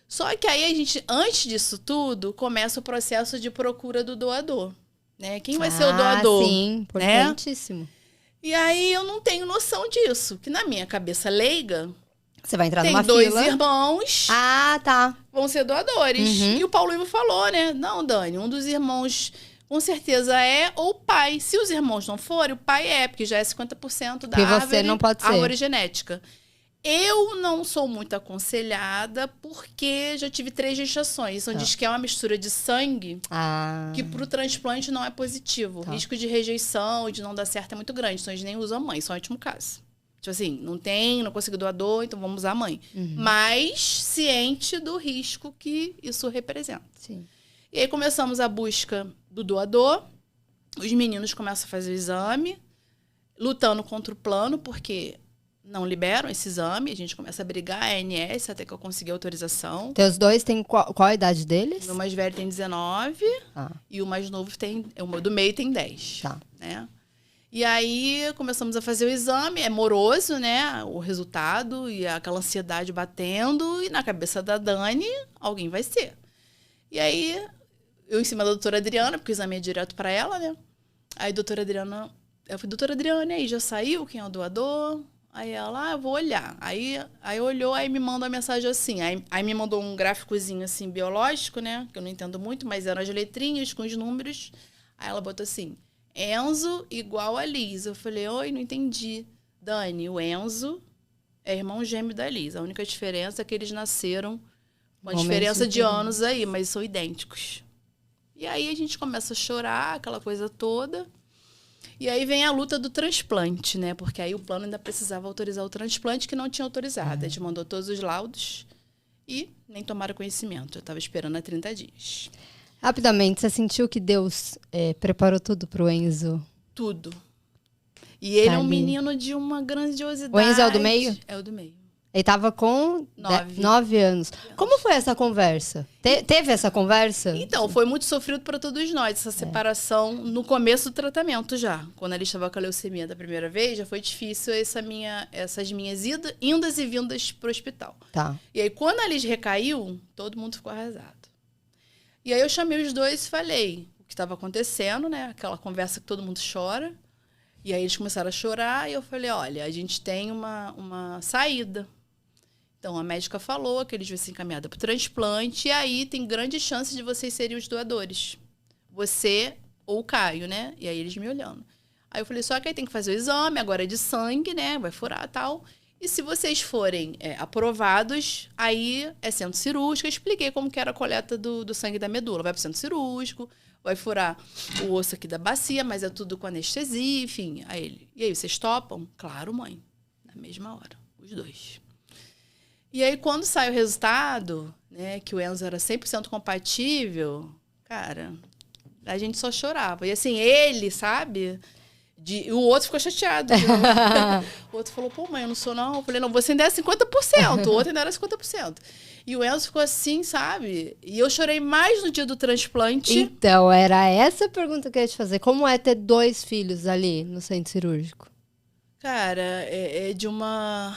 Só que aí a gente, antes disso tudo, começa o processo de procura do doador. Né? Quem vai ser o doador? Sim, importantíssimo. Né? E aí eu não tenho noção disso. Que na minha cabeça leiga, você vai entrar numa tem 2 fila. irmãos. Tá. Vão ser doadores. E o Paulo Ivo falou, né? Não, Dani, um dos irmãos com certeza ou o pai. Se os irmãos não forem, o pai porque já é 50% da você não pode ser. árvore genética. Eu não sou muito aconselhada porque já tive 3 gestações. Então diz que é uma mistura de sangue que pro transplante não é positivo. O risco de rejeição e de não dar certo é muito grande. Então eles nem usam a mãe, só em último caso. Tipo assim, não consigo doador, então vamos usar a mãe. Mas ciente do risco que isso representa. Sim. E aí começamos a busca do doador. Os meninos começam a fazer o exame, lutando contra o plano, porque não liberam esse exame. A gente começa a brigar a ANS até que eu consegui autorização. Teus 2 têm qual a idade deles? O mais velho tem 19 e o mais novo o do meio tem 10. Tá. Né? E aí começamos a fazer o exame, é moroso, né? O resultado e aquela ansiedade batendo, e na cabeça da Dani, alguém vai ser. E aí, eu em cima da doutora Adriana, porque o exame é direto para ela, né? Aí a doutora Adriana, eu falei, doutora Adriana, aí já saiu quem é o doador? Aí ela, eu vou olhar. Aí olhou, aí me mandou uma mensagem assim. Aí me mandou um gráficozinho assim, biológico, né? Que eu não entendo muito, mas eram as letrinhas com os números. Aí ela botou assim, Enzo igual a Liz. Eu falei, oi, não entendi. Dani, o Enzo é irmão gêmeo da Liz. A única diferença é que eles nasceram com uma diferença de anos aí, mas são idênticos. E aí a gente começa a chorar, aquela coisa toda. E aí vem a luta do transplante, né? Porque aí o plano ainda precisava autorizar o transplante, que não tinha autorizado. A gente mandou todos os laudos e nem tomaram conhecimento. Eu estava esperando há 30 dias. Rapidamente, você sentiu que Deus preparou tudo pro Enzo? Tudo. E ele é um menino de uma grandiosidade. O Enzo é o do meio? É o do meio. Ele tava com 9 anos. Como foi essa conversa? Teve essa conversa? Então, foi muito sofrido para todos nós, essa separação no começo do tratamento já. Quando ele estava com a leucemia da primeira vez, já foi difícil essas minhas indas e vindas pro hospital. Tá. E aí, quando a Liz recaiu, todo mundo ficou arrasado. E aí eu chamei os dois e falei o que estava acontecendo, né? Aquela conversa que todo mundo chora. E aí eles começaram a chorar e eu falei, olha, a gente tem uma saída. Então, a médica falou que eles vão ser encaminhados para o transplante e aí tem grande chance de vocês serem os doadores. Você ou o Caio, né? E aí eles me olhando. Aí eu falei, só que aí tem que fazer o exame, agora é de sangue, né? Vai furar e tal. E se vocês forem aprovados, aí é centro cirúrgico. Eu expliquei como que era a coleta do sangue da medula. Vai para o centro cirúrgico, vai furar o osso aqui da bacia, mas é tudo com anestesia, enfim. Aí ele, e aí, vocês topam? Claro, mãe. Na mesma hora, os dois. E aí, quando sai o resultado, né, que o Enzo era 100% compatível, cara, a gente só chorava. E assim, ele, sabe? O outro ficou chateado. O outro falou, pô, mãe, eu não sou não. Eu falei, não, você ainda é 50%. O outro ainda era 50%. E o Enzo ficou assim, sabe? E eu chorei mais no dia do transplante. Então, era essa a pergunta que eu ia te fazer. Como é ter 2 filhos ali no centro cirúrgico? Cara, é de uma...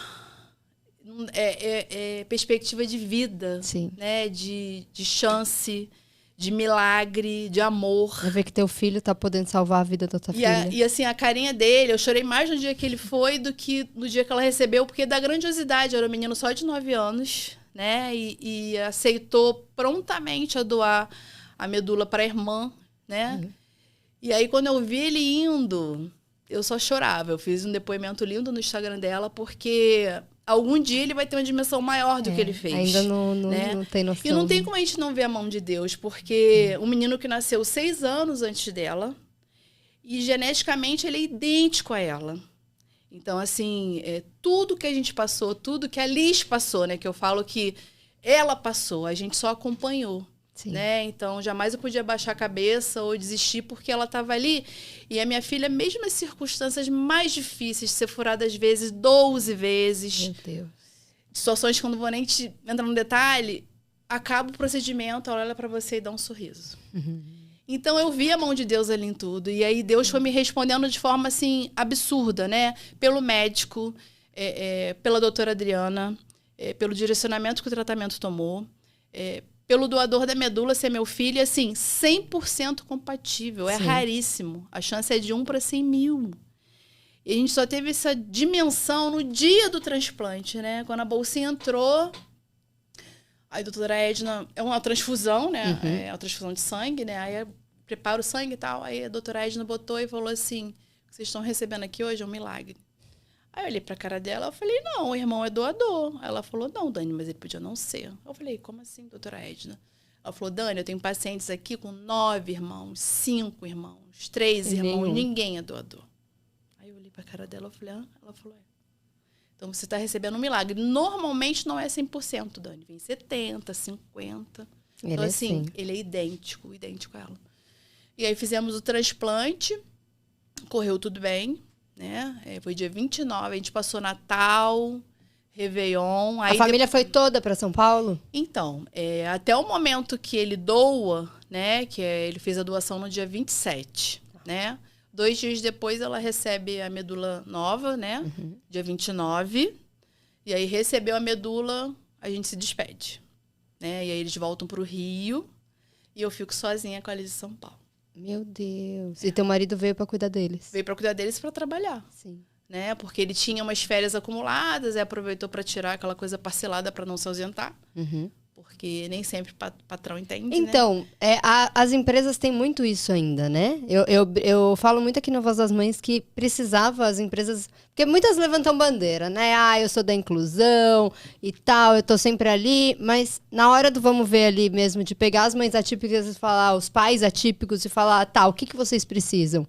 perspectiva de vida, Sim. Né? De chance, de milagre, de amor. É ver que teu filho tá podendo salvar a vida da tua filha. E assim, a carinha dele, eu chorei mais no dia que ele foi do que no dia que ela recebeu, porque da grandiosidade, era um menino só de 9 anos, né? E aceitou prontamente a doar a medula para a irmã, né? Uhum. E aí, quando eu vi ele indo, eu só chorava. Eu fiz um depoimento lindo no Instagram dela, porque algum dia ele vai ter uma dimensão maior do que ele fez. Ainda não tem noção. E não tem como a gente não ver a mão de Deus, porque um menino que nasceu 6 anos antes dela, e geneticamente ele é idêntico a ela. Então, assim, tudo que a gente passou, tudo que a Liz passou, né? Que eu falo que ela passou, a gente só acompanhou. Né? Então, jamais eu podia baixar a cabeça ou desistir porque ela estava ali. E a minha filha, mesmo nas circunstâncias mais difíceis, de ser furada às vezes 12 vezes. Meu Deus. Situações que eu não vou nem entrar no detalhe, acaba o procedimento, ela olha para você e dá um sorriso. Uhum. Então, eu vi a mão de Deus ali em tudo. E aí, Deus foi me respondendo de forma, assim, absurda, né? Pelo médico, pela doutora Adriana, pelo direcionamento que o tratamento tomou, pelo doador da medula ser meu filho, assim, 100% compatível. É raríssimo. A chance é de 1 para 100 mil. E a gente só teve essa dimensão no dia do transplante, né? Quando a bolsinha entrou, aí a doutora Edna... É uma transfusão, né? Uhum. É uma transfusão de sangue, né? Aí prepara o sangue e tal. Aí a doutora Edna botou e falou assim, o que vocês estão recebendo aqui hoje é um milagre. Aí eu olhei pra cara dela, eu falei, não, o irmão é doador. Ela falou, não, Dani, mas ele podia não ser. Eu falei, como assim, doutora Edna? Ela falou, Dani, eu tenho pacientes aqui com 9 irmãos, 5 irmãos, 3 irmãos, ninguém é doador. Aí eu olhei pra cara dela, eu falei, Ela falou, Então você tá recebendo um milagre. Normalmente não é 100%, Dani, vem 70%, 50%. Então assim, ele é idêntico a ela. E aí fizemos o transplante, correu tudo bem. Né? Foi dia 29, a gente passou Natal, Réveillon. Aí a família foi toda para São Paulo? Então, até o momento que ele doa, né? Que ele fez a doação no dia 27, né? 2 dias depois ela recebe a medula nova, né? Uhum. Dia 29. E aí recebeu a medula, a gente se despede. Né? E aí eles voltam para o Rio e eu fico sozinha com a Liz de São Paulo. Meu Deus. E teu marido veio para cuidar deles? Veio para cuidar deles e para trabalhar. Sim. Né? Porque ele tinha umas férias acumuladas e aproveitou para tirar aquela coisa parcelada para não se ausentar. Uhum. Porque nem sempre o patrão entende, então, né? As empresas têm muito isso ainda, né? Eu falo muito aqui no Voz das Mães que precisava as empresas... Porque muitas levantam bandeira, né? Eu sou da inclusão e tal, eu tô sempre ali. Mas na hora do vamos ver ali mesmo, de pegar as mães atípicas e falar, os pais atípicos e falar, o que vocês precisam?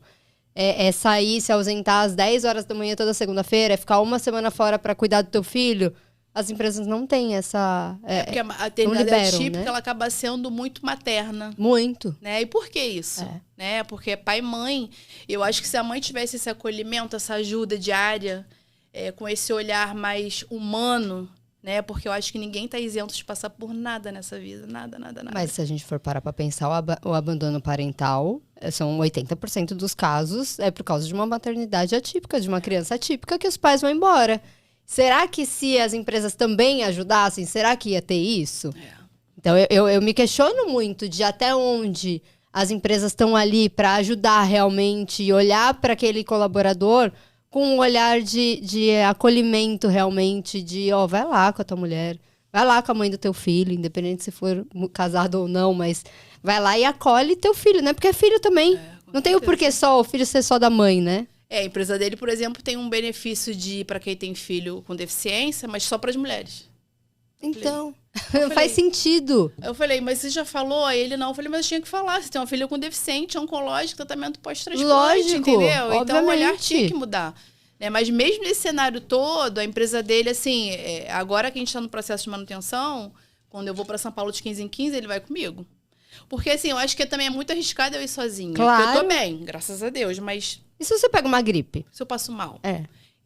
É sair, se ausentar às 10 horas da manhã toda segunda-feira? É ficar 1 semana fora para cuidar do teu filho? As empresas não têm essa... porque a maternidade atípica, né? Ela acaba sendo muito materna. Muito. Né? E por que isso? Né? Porque pai e mãe... Eu acho que se a mãe tivesse esse acolhimento, essa ajuda diária, com esse olhar mais humano, né? Porque eu acho que ninguém tá isento de passar por nada nessa vida. Nada. Mas se a gente for parar pra pensar, o abandono parental, são 80% dos casos, é por causa de uma maternidade atípica, de uma criança atípica, que os pais vão embora. Será que se as empresas também ajudassem, será que ia ter isso? Então, eu me questiono muito de até onde as empresas estão ali para ajudar realmente e olhar para aquele colaborador com um olhar de acolhimento realmente, de, vai lá com a tua mulher, vai lá com a mãe do teu filho, independente se for casado ou não, mas vai lá e acolhe teu filho, né? Porque é filho também. Não tem o porquê só o filho ser só da mãe, né? A empresa dele, por exemplo, tem um benefício para quem tem filho com deficiência, mas só para as mulheres. Então, não faz sentido. Eu falei, mas você já falou? Aí ele não. Eu falei, mas eu tinha que falar. Você tem uma filha com deficiente, oncológico, tratamento pós-transplante, lógico, entendeu? obviamente. Então o olhar tinha que mudar. Né? Mas mesmo nesse cenário todo, a empresa dele, assim, agora que a gente está no processo de manutenção, quando eu vou para São Paulo de 15 em 15, ele vai comigo. Porque, assim, eu acho que também é muito arriscado eu ir sozinha. Claro. Porque eu tô bem, graças a Deus, mas... E se você pega uma gripe? Se eu passo mal?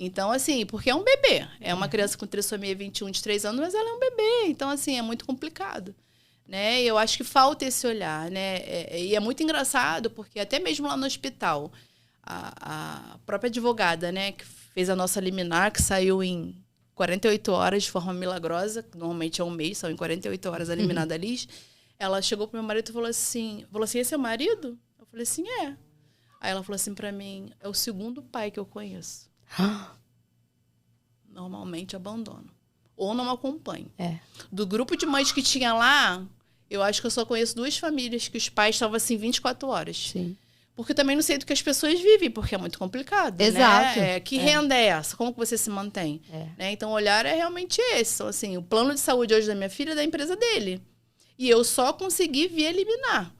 Então, assim, porque é um bebê. É uma criança com trissomia 21 de 3 anos, mas ela é um bebê. Então, assim, é muito complicado. Né? E eu acho que falta esse olhar, né? E é muito engraçado, porque até mesmo lá no hospital, a própria advogada, né, que fez a nossa liminar, que saiu em 48 horas de forma milagrosa, que normalmente é um mês, são em 48 horas a liminar da Liz, ela chegou pro meu marido e falou assim, esse é seu marido? Eu falei assim, é. Aí ela falou assim pra mim, é o segundo pai que eu conheço. Normalmente abandono. Ou não acompanho. Do grupo de mães que tinha lá, eu acho que eu só conheço 2 famílias que os pais estavam assim 24 horas. Sim. Porque eu também não sei do que as pessoas vivem, porque é muito complicado. Exato. Né? Que renda é essa? Como que você se mantém? Né? Então, o olhar é realmente esse. Então, assim, o plano de saúde hoje da minha filha é da empresa dele. E eu só consegui via liminar.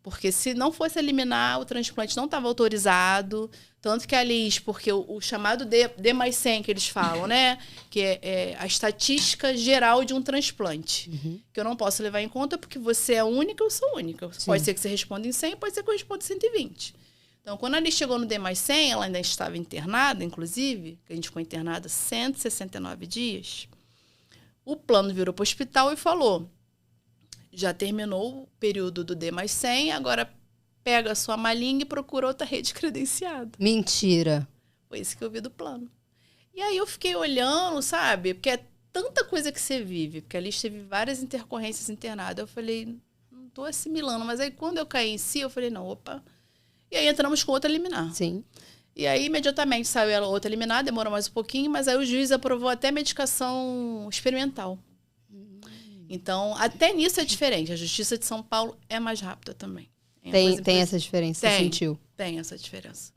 Porque se não fosse eliminar, o transplante não estava autorizado. Tanto que a Liz, porque o chamado D+100 que eles falam, né? Que é a estatística geral de um transplante. Que eu não posso levar em conta porque você é única, eu sou única. Sim. Pode ser que você responda em 100, pode ser que eu responda em 120. Então, quando a Liz chegou no D+100, ela ainda estava internada, inclusive, que a gente ficou internada 169 dias, o plano virou para o hospital e falou... Já terminou o período do D+100, agora pega a sua malinha e procura outra rede credenciada. Mentira. Foi isso que eu vi do plano. E aí eu fiquei olhando, sabe? Porque é tanta coisa que você vive. Porque ali teve várias intercorrências internadas. Eu falei, não tô assimilando. Mas aí quando eu caí em si, eu falei, não, opa. E aí entramos com outra liminar. Sim. E aí imediatamente saiu ela outra liminar, demorou mais um pouquinho, mas aí o juiz aprovou até medicação experimental. Então, até nisso é diferente. A Justiça de São Paulo é mais rápida também. Tem essa diferença, você sentiu? Tem essa diferença.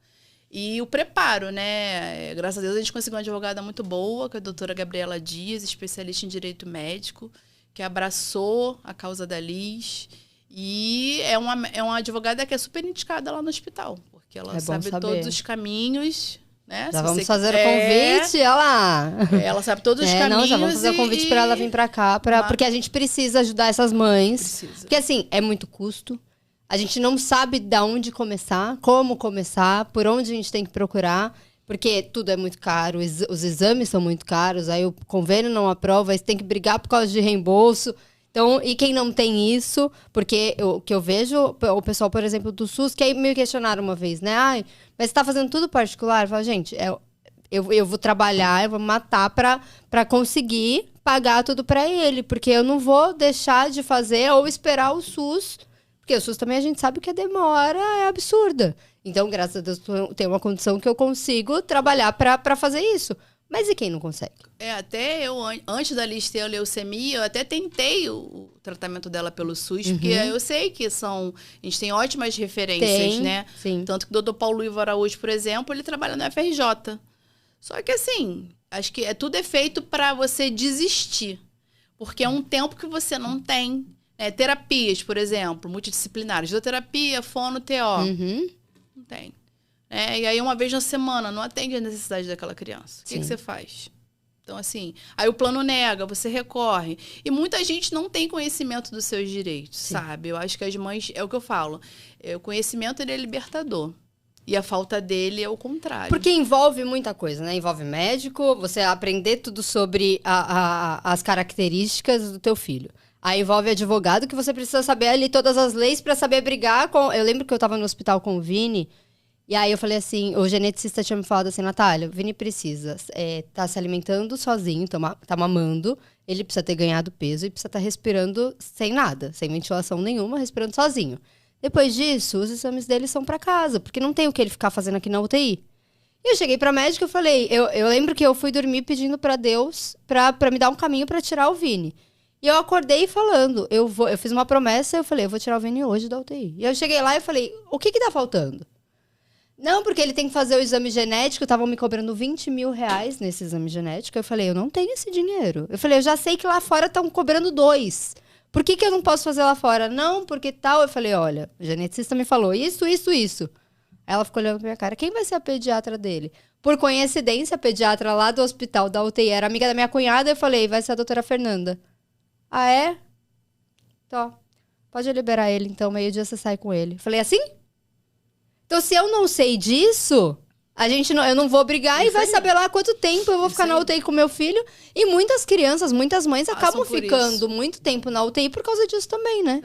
E o preparo, né? Graças a Deus, a gente conseguiu uma advogada muito boa, que é a doutora Gabriela Dias, especialista em direito médico, que abraçou a causa da Liz. E é uma advogada que é super indicada lá no hospital, porque ela sabe todos os caminhos... Né? Já vamos fazer o convite, olha lá. Ela sabe todos os caminhos. Não, já vamos fazer o convite para ela vir para cá, porque a gente precisa ajudar essas mães. Precisa. Porque assim, é muito custo. A gente não sabe de onde começar, como começar, por onde a gente tem que procurar, porque tudo é muito caro, os exames são muito caros, aí o convênio não aprova, aí você tem que brigar por causa de reembolso. Então, e quem não tem isso, porque o que eu vejo, o pessoal, por exemplo, do SUS, que aí me questionaram uma vez, né? Ai, mas você tá fazendo tudo particular? Eu falo, gente, eu vou trabalhar, eu vou matar pra conseguir pagar tudo pra ele, porque eu não vou deixar de fazer ou esperar o SUS, porque o SUS também a gente sabe que a demora é absurda. Então, graças a Deus, tem uma condição que eu consigo trabalhar pra fazer isso. Mas e quem não consegue? Até eu, antes da Liz ter a leucemia, eu até tentei o tratamento dela pelo SUS, porque eu sei que a gente tem ótimas referências, né? Sim. Tanto que o doutor Paulo Ivo Araújo, por exemplo, ele trabalha no FRJ. Só que assim, acho que tudo é feito para você desistir. Porque é um tempo que você não tem. Terapias, por exemplo, multidisciplinares. Fisioterapia, fono, TO. Não tem. E aí, uma vez na semana, não atende a necessidade daquela criança. O que você faz? Então, assim, aí o plano nega, você recorre. E muita gente não tem conhecimento dos seus direitos, sabe? Eu acho que as mães, é o que eu falo, o conhecimento ele é libertador. E a falta dele é o contrário. Porque envolve muita coisa, né? Envolve médico, você aprender tudo sobre as características do teu filho. Aí envolve advogado, que você precisa saber ali todas as leis pra saber brigar com... Eu lembro que eu tava no hospital com o Vini, e aí eu falei assim, o geneticista tinha me falado assim, Natália, o Vini precisa tá se alimentando sozinho, tá mamando, ele precisa ter ganhado peso e precisa estar respirando sem nada, sem ventilação nenhuma, respirando sozinho. Depois disso, os exames dele são pra casa, porque não tem o que ele ficar fazendo aqui na UTI. E eu cheguei pra médica e falei, eu lembro que eu fui dormir pedindo pra Deus pra me dar um caminho pra tirar o Vini. E eu acordei falando, eu fiz uma promessa, eu falei, eu vou tirar o Vini hoje da UTI. E eu cheguei lá e falei, o que tá faltando? Não, porque ele tem que fazer o exame genético, estavam me cobrando 20 mil reais nesse exame genético. Eu falei, eu não tenho esse dinheiro. Eu falei, eu já sei que lá fora estão cobrando 2. Por que eu não posso fazer lá fora? Não, porque tal. Eu falei, olha, o geneticista me falou isso. Ela ficou olhando pra minha cara, quem vai ser a pediatra dele? Por coincidência, a pediatra lá do hospital da UTI era amiga da minha cunhada. Eu falei, vai ser a doutora Fernanda. Ah, é? Tá. Pode liberar ele, então, meio-dia você sai com ele. Falei, assim? Então, se eu não sei disso, eu não vou brigar e vai saber lá quanto tempo eu vou ficar na UTI com meu filho. E muitas crianças, muitas mães acabam ficando muito tempo na UTI por causa disso também, né?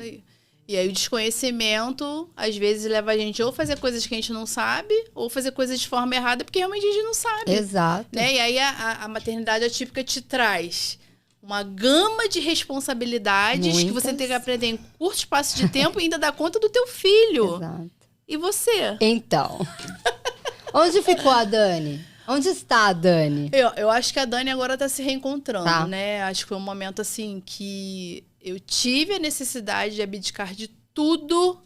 E aí o desconhecimento, às vezes, leva a gente ou fazer coisas que a gente não sabe, ou fazer coisas de forma errada, porque realmente a gente não sabe. Exato. Né? E aí a maternidade atípica te traz uma gama de responsabilidades que você tem que aprender em curto espaço de tempo e ainda dar conta do teu filho. Exato. E você? Então, onde ficou a Dani? Onde está a Dani? Eu acho que a Dani agora tá se reencontrando, né? Acho que foi um momento, assim, que eu tive a necessidade de abdicar de tudo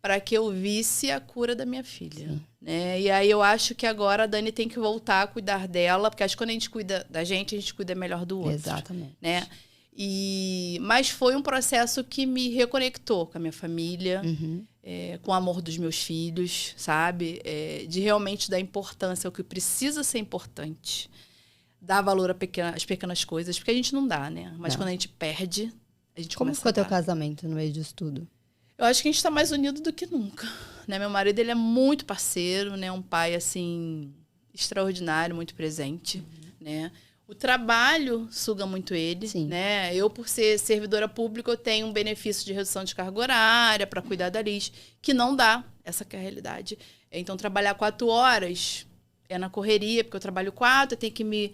para que eu visse a cura da minha filha. Né? E aí eu acho que agora a Dani tem que voltar a cuidar dela, porque acho que quando a gente cuida da gente, a gente cuida melhor do outro. Exatamente. Né? Mas foi um processo que me reconectou com a minha família, com o amor dos meus filhos, sabe? De realmente dar importância ao que precisa ser importante. Dar valor às pequenas coisas, porque a gente não dá, né? Mas quando a gente perde, a gente Como começa ficou a dar. teu casamento no meio disso tudo? Eu acho que a gente está mais unido do que nunca. Né? Meu marido, ele é muito parceiro, né? Um pai, assim, extraordinário, muito presente, né? O trabalho suga muito ele, né? Eu, por ser servidora pública, eu tenho um benefício de redução de carga horária para cuidar da Liz, que não dá, essa que é a realidade. Então, trabalhar 4 horas é na correria, porque eu trabalho 4, eu tenho que me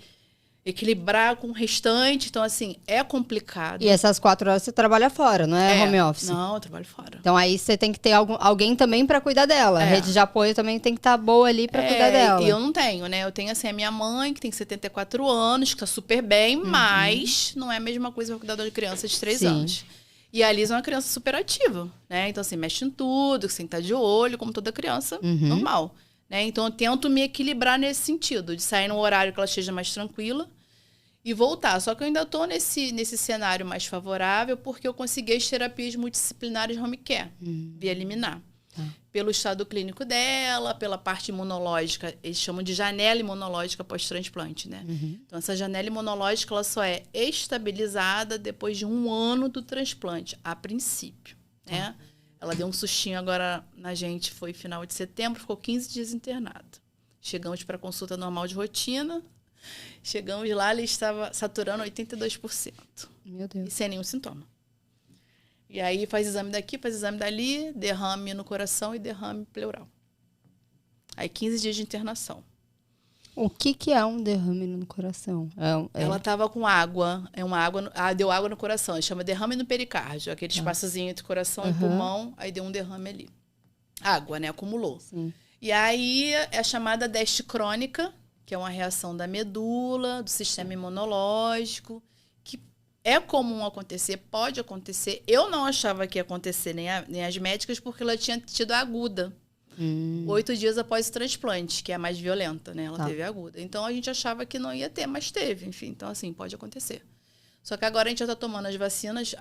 equilibrar com o restante. Então, assim, é complicado. E essas 4 horas você trabalha fora, não é home office? Não, eu trabalho fora. Então, aí você tem que ter alguém também para cuidar dela. A rede de apoio também tem que estar boa ali para cuidar dela. E eu não tenho, né? Eu tenho, assim, a minha mãe, que tem 74 anos, que tá super bem, mas não é a mesma coisa para cuidar de criança de 3 anos. E a Liz é uma criança super ativa, né? Então, assim, mexe em tudo, você tem que estar de olho, como toda criança normal. Né? Então, eu tento me equilibrar nesse sentido, de sair num horário que ela esteja mais tranquila e voltar. Só que eu ainda estou nesse cenário mais favorável porque eu consegui as terapias multidisciplinares home care, via liminar. Pelo estado clínico dela, pela parte imunológica, eles chamam de janela imunológica pós-transplante, né? Então, essa janela imunológica ela só é estabilizada depois de 1 ano do transplante, a princípio, né? Ela deu um sustinho agora na gente, foi final de setembro, ficou 15 dias internada. Chegamos para consulta normal de rotina. Chegamos lá, ele estava saturando 82%. Meu Deus. E sem nenhum sintoma. E aí faz exame daqui, faz exame dali, derrame no coração e derrame pleural. Aí 15 dias de internação. O que é um derrame no coração? Ela estava com água, deu água no coração, chama derrame no pericárdio, aquele espaçozinho entre coração e pulmão, aí deu um derrame ali. Água, né? Acumulou. Sim. E aí é a chamada DEST crônica, que é uma reação da medula, do sistema imunológico, que é comum acontecer, pode acontecer. Eu não achava que ia acontecer, nem as médicas, porque ela tinha tido a aguda. 8 dias após o transplante, que é a mais violenta, né? Ela teve a aguda. Então, a gente achava que não ia ter, mas teve. Enfim, então, assim, pode acontecer. Só que agora a gente já está tomando as vacinas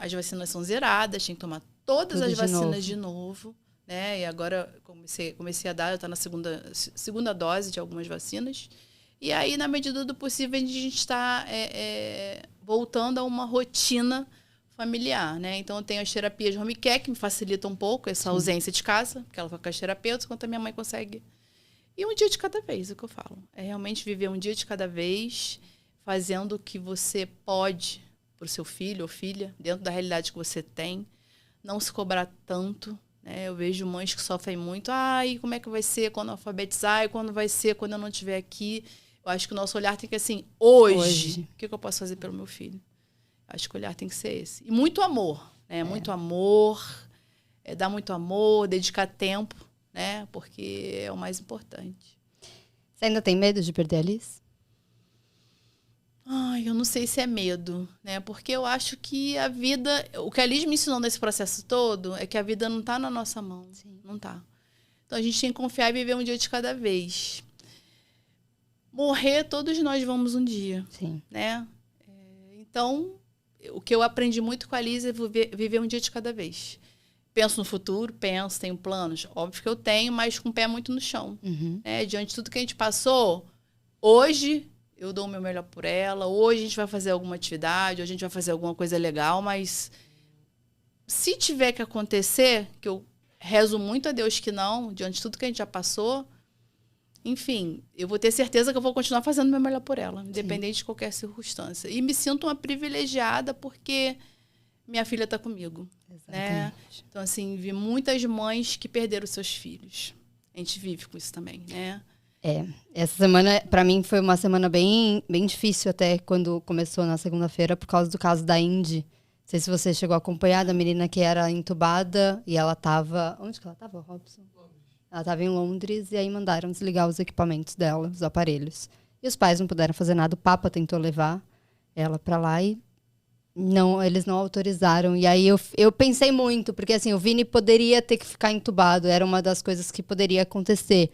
são zeradas, tem que tomar todas as vacinas de novo. Né? E agora comecei a dar, está na segunda dose de algumas vacinas. E aí, na medida do possível, a gente está voltando a uma rotina familiar, né? Então, eu tenho as terapias de home care, que me facilitam um pouco essa ausência de casa, porque ela vai com as terapeutas, enquanto a minha mãe consegue E um dia de cada vez, é o que eu falo. É realmente viver um dia de cada vez, fazendo o que você pode para o seu filho ou filha, dentro da realidade que você tem. Não se cobrar tanto, né? Eu vejo mães que sofrem muito. Ai, como é que vai ser quando eu alfabetizar? E quando vai ser quando eu não estiver aqui? Eu acho que o nosso olhar tem que ser assim, hoje. O que eu posso fazer pelo meu filho? Acho que o olhar tem que ser esse. E muito amor, né? Muito amor, dar muito amor, dedicar tempo, né? Porque é o mais importante. Você ainda tem medo de perder a Liz? Ai, eu não sei se é medo, né? Porque eu acho que a vida... O que a Liz me ensinou nesse processo todo é que a vida não tá na nossa mão. Sim. Não tá. Então a gente tem que confiar e viver um dia de cada vez. Morrer, todos nós vamos um dia. Sim. Né? Então, o que eu aprendi muito com a Liz é viver um dia de cada vez. Penso no futuro, tenho planos. Óbvio que eu tenho, mas com o pé muito no chão. Uhum. Né? Diante de tudo que a gente passou, hoje eu dou o meu melhor por ela, hoje a gente vai fazer alguma atividade, hoje a gente vai fazer alguma coisa legal, mas se tiver que acontecer, que eu rezo muito a Deus que não, diante de tudo que a gente já passou, enfim, eu vou ter certeza que eu vou continuar fazendo o meu melhor por ela, independente de qualquer circunstância. E me sinto uma privilegiada porque minha filha está comigo. Né? Então, assim, vi muitas mães que perderam seus filhos. A gente vive com isso também, né? Essa semana, pra mim, foi uma semana bem, bem difícil até quando começou na segunda-feira, por causa do caso da Indy. Não sei se você chegou a acompanhar, da menina que era entubada e ela tava... Onde que ela tava, Robson? Ela tava em Londres e aí mandaram desligar os equipamentos dela, os aparelhos. E os pais não puderam fazer nada, o Papa tentou levar ela pra lá e não, eles não autorizaram. E aí eu pensei muito, porque assim, o Vini poderia ter que ficar entubado, era uma das coisas que poderia acontecer.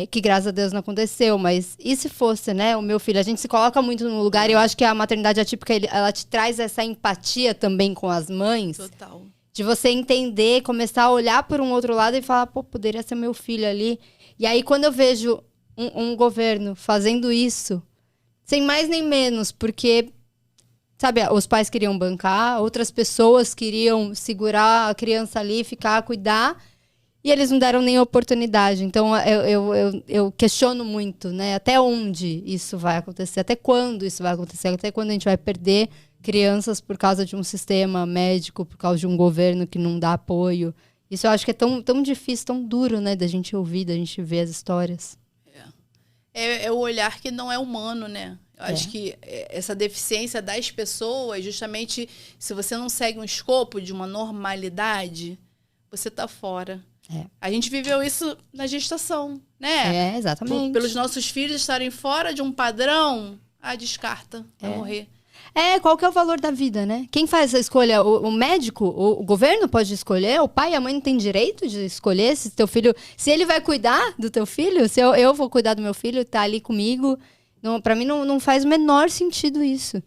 Que graças a Deus não aconteceu, mas e se fosse, né, o meu filho? A gente se coloca muito no lugar e eu acho que a maternidade atípica, ela te traz essa empatia também com as mães. Total. De você entender, começar a olhar por um outro lado e falar, pô, poderia ser meu filho ali. E aí quando eu vejo um governo fazendo isso, sem mais nem menos, porque, sabe, os pais queriam bancar, outras pessoas queriam segurar a criança ali, ficar, cuidar, e eles não deram nem oportunidade. Então, eu questiono muito, né? Até onde isso vai acontecer? Até quando isso vai acontecer? Até quando a gente vai perder crianças por causa de um sistema médico, por causa de um governo que não dá apoio? Isso eu acho que é tão difícil, tão duro, né? Da gente ouvir, da gente ver as histórias. É o olhar que não é humano, né? Eu acho que essa deficiência das pessoas, justamente, se você não segue um escopo de uma normalidade, você tá fora. A gente viveu isso na gestação, né? Exatamente. Pelos nossos filhos estarem fora de um padrão, descarta, vai morrer. Qual que é o valor da vida, né? Quem faz essa escolha? O médico? O governo pode escolher? O pai e a mãe não têm direito de escolher se teu filho... Se ele vai cuidar do teu filho? Se eu vou cuidar do meu filho, tá ali comigo? Não, pra mim não faz o menor sentido isso.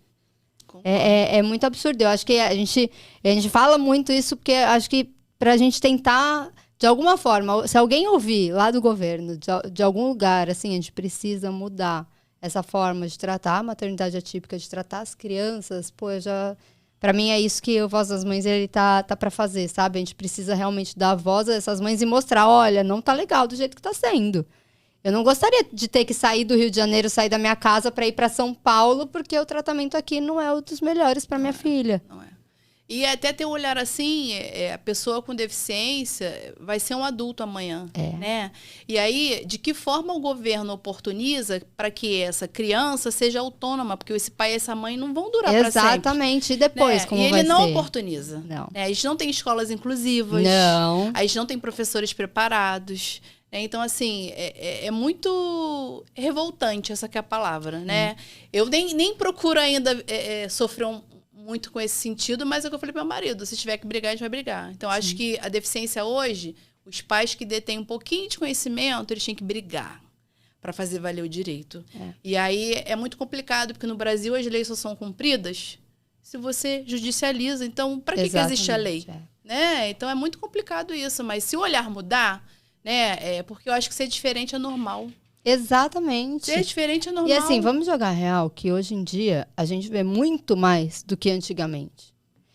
É muito absurdo. Eu acho que a gente fala muito isso porque acho que pra gente tentar... De alguma forma, se alguém ouvir lá do governo, de algum lugar, assim, a gente precisa mudar essa forma de tratar a maternidade atípica, de tratar as crianças, pra mim é isso que o Voz das Mães, ele tá pra fazer, sabe? A gente precisa realmente dar voz a essas mães e mostrar, olha, não tá legal do jeito que tá sendo. Eu não gostaria de ter que sair do Rio de Janeiro, sair da minha casa pra ir pra São Paulo, porque o tratamento aqui não é um dos melhores pra minha filha. Não é. E até ter um olhar assim, a pessoa com deficiência vai ser um adulto amanhã, né? E aí, de que forma o governo oportuniza para que essa criança seja autônoma? Porque esse pai e essa mãe não vão durar para sempre. Exatamente. E depois, como vai ser? E ele não oportuniza. Não. Né? A gente não tem escolas inclusivas. Não. A gente não tem professores preparados. Né? Então, assim, é muito revoltante essa que é a palavra, né? Eu nem procuro ainda sofrer muito com esse sentido, mas é o que eu falei para meu marido, se tiver que brigar, a gente vai brigar. Então, acho que a deficiência hoje, os pais que detêm um pouquinho de conhecimento, eles têm que brigar para fazer valer o direito. E aí é muito complicado, porque no Brasil as leis só são cumpridas se você judicializa. Então, para que existe a lei? Né? Então, é muito complicado isso, mas se o olhar mudar, né, porque eu acho que ser diferente é normal. Exatamente. Ser diferente é normal. E assim, vamos jogar real que hoje em dia a gente vê muito mais do que antigamente.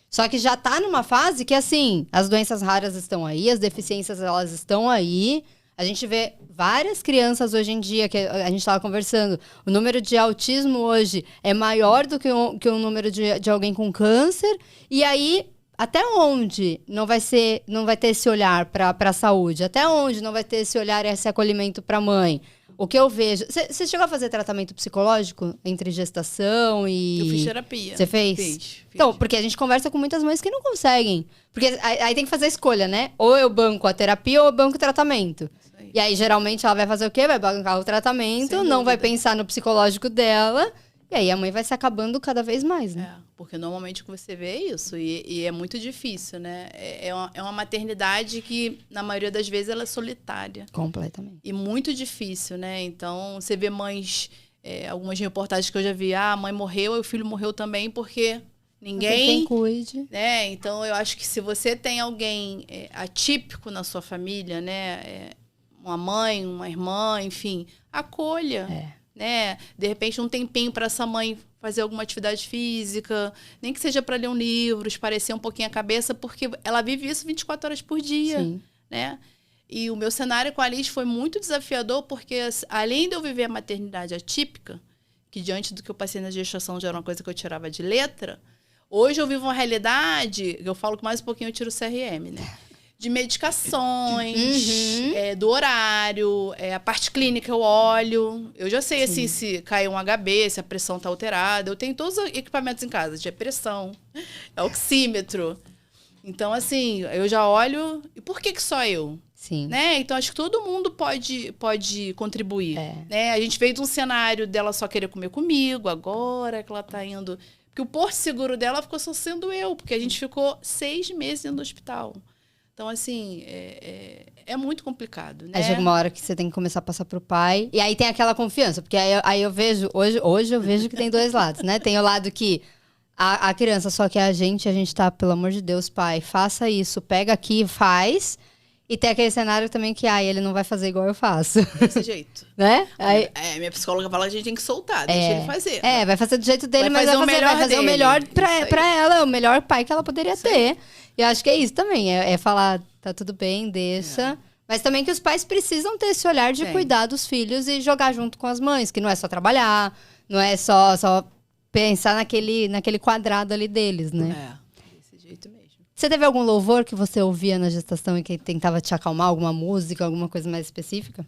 Só que já tá numa fase que, assim, as doenças raras estão aí, as deficiências, elas estão aí. A gente vê várias crianças hoje em dia, que a gente estava conversando, o número de autismo hoje é maior do que o número de alguém com câncer. E aí, até onde não vai ter esse olhar para a saúde? Até onde não vai ter esse olhar e esse acolhimento para a mãe? O que eu vejo... Você chegou a fazer tratamento psicológico entre gestação e... Eu fiz terapia. Você fez? Fiz. Então, porque a gente conversa com muitas mães que não conseguem. Porque aí tem que fazer a escolha, né? Ou eu banco a terapia ou eu banco o tratamento. E aí, geralmente, ela vai fazer o quê? Vai bancar o tratamento, não vai pensar no psicológico dela. E aí, a mãe vai se acabando cada vez mais, né? Porque normalmente o que você vê é isso. E é muito difícil, né? É uma maternidade que, na maioria das vezes, ela é solitária. Completamente. E muito difícil, né? Então, você vê mães... algumas reportagens que eu já vi. A mãe morreu e o filho morreu também porque ninguém... Quem cuide. Né? Então, eu acho que se você tem alguém atípico na sua família, né? Uma mãe, uma irmã, enfim, acolha. Né? De repente, um tempinho para essa mãe fazer alguma atividade física, nem que seja para ler um livro, esparecer um pouquinho a cabeça, porque ela vive isso 24 horas por dia. Sim. Né? E o meu cenário com a Alice foi muito desafiador, porque além de eu viver a maternidade atípica, que diante do que eu passei na gestação já era uma coisa que eu tirava de letra, hoje eu vivo uma realidade, eu falo que mais um pouquinho eu tiro o CRM, né? De medicações, do horário, a parte clínica eu olho. Eu já sei, assim, se caiu um HB, se a pressão está alterada. Eu tenho todos os equipamentos em casa, de pressão, oxímetro. Então, assim, eu já olho... E por que só eu? Sim. Né? Então, acho que todo mundo pode contribuir. Né? A gente veio de um cenário dela só querer comer comigo, agora que ela está indo... Porque o porto seguro dela ficou só sendo eu, porque a gente ficou 6 meses dentro do hospital. Então, assim, é muito complicado, né? Aí chega uma hora que você tem que começar a passar pro pai. E aí tem aquela confiança. Porque aí eu vejo... Hoje eu vejo que tem dois lados, né? Tem o lado que a criança só quer a gente tá, pelo amor de Deus, pai, faça isso. Pega aqui, faz. E tem aquele cenário também que, ele não vai fazer igual eu faço. Desse jeito. Né? Aí, minha psicóloga fala que a gente tem que soltar, deixa ele fazer. Vai fazer do jeito dele, mas vai fazer o melhor pra ela, o melhor pai que ela poderia ter. E eu acho que é isso também, é falar, tá tudo bem, deixa. Mas também que os pais precisam ter esse olhar de cuidar dos filhos e jogar junto com as mães, que não é só trabalhar, não é só pensar naquele quadrado ali deles, né? Desse jeito mesmo. Você teve algum louvor que você ouvia na gestação e que tentava te acalmar? Alguma música, alguma coisa mais específica?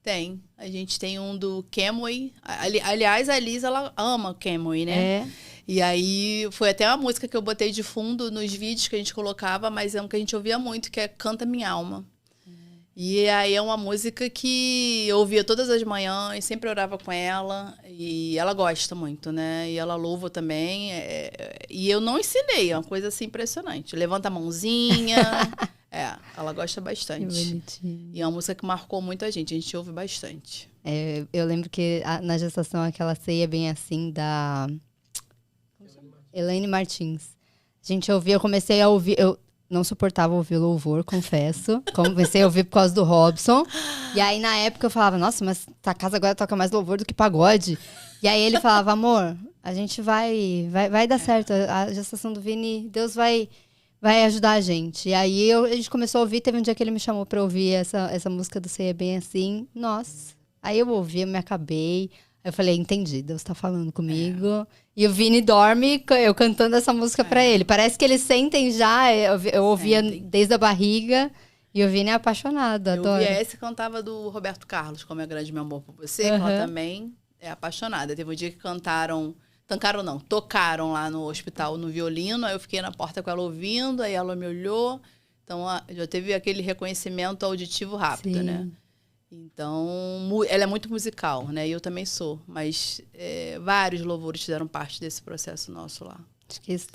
Tem. A gente tem um do Camway. Aliás, a Liz, ela ama Camway, né? E aí, foi até uma música que eu botei de fundo nos vídeos que a gente colocava, mas é um que a gente ouvia muito, que é Canta Minha Alma. E aí é uma música que eu ouvia todas as manhãs, sempre orava com ela, e ela gosta muito, né? E ela louva também. E eu não ensinei, é uma coisa assim impressionante. Levanta a mãozinha. Ela gosta bastante. Que bonitinho. E é uma música que marcou muito a gente ouve bastante. Eu lembro que na gestação aquela ceia bem assim da Elaine Martins. A gente ouvia, eu comecei a ouvir, eu não suportava ouvir louvor, confesso. Comecei a ouvir por causa do Robson. E aí, na época, eu falava, nossa, mas a casa agora toca mais louvor do que pagode. E aí ele falava, amor, a gente vai dar certo. A gestação do Vini, Deus vai ajudar a gente. E aí a gente começou a ouvir, teve um dia que ele me chamou pra ouvir essa música do Ceia Bem Assim. Nossa. Aí eu ouvi, eu me acabei. Aí eu falei, entendi, Deus tá falando comigo. E o Vini dorme, eu cantando essa música pra ele. Parece que eles sentem já, eu ouvia desde a barriga. E o Vini é apaixonado, adora. Eu ouvia essa e cantava do Roberto Carlos, Como é Grande Meu Amor por Você, que ela também é apaixonada. Teve um dia que tocaram lá no hospital no violino, aí eu fiquei na porta com ela ouvindo, aí ela me olhou. Então, já teve aquele reconhecimento auditivo rápido, né? Então, ela é muito musical, né? E eu também sou. Mas vários louvores fizeram parte desse processo nosso lá. Acho que isso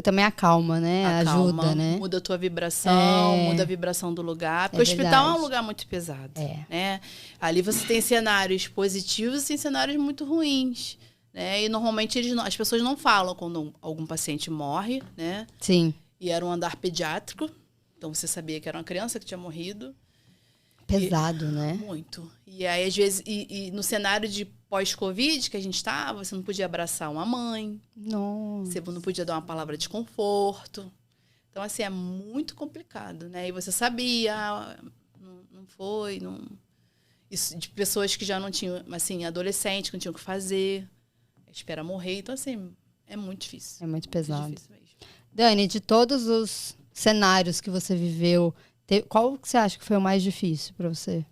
também acalma, né? Ajuda, né? Muda a tua vibração, muda a vibração do lugar. Porque o hospital é um lugar muito pesado, né? Ali você tem cenários positivos e tem cenários muito ruins, né? E normalmente as pessoas não falam quando algum paciente morre, né? Sim. E era um andar pediátrico. Então, você sabia que era uma criança que tinha morrido. Pesado, né? Muito. E aí, às vezes, no cenário de pós-Covid que a gente estava, você não podia abraçar uma mãe. Nossa. Você não podia dar uma palavra de conforto. Então, assim, é muito complicado, né? E você sabia, não não foi, não... Isso, de pessoas que já não tinham, assim, adolescentes que não tinham o que fazer, espera morrer. Então, assim, é muito difícil. É muito pesado. Difícil mesmo. Dani, de todos os cenários que você viveu, qual que você acha que foi o mais difícil para você?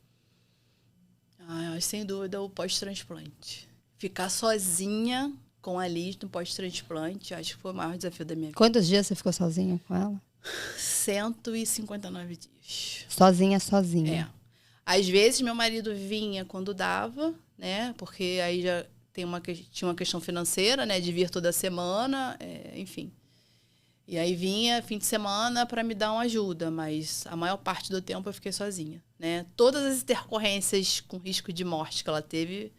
Ah, sem dúvida, o pós-transplante. Ficar sozinha com a Liz no pós-transplante, acho que foi o maior desafio da minha vida. Quantos dias você ficou sozinha com ela? 159 dias. Sozinha? É. Às vezes, meu marido vinha quando dava, né? Porque aí já tinha uma questão financeira, né? De vir toda semana, enfim. E aí vinha fim de semana para me dar uma ajuda, mas a maior parte do tempo eu fiquei sozinha, né? Todas as intercorrências com risco de morte que ela teve,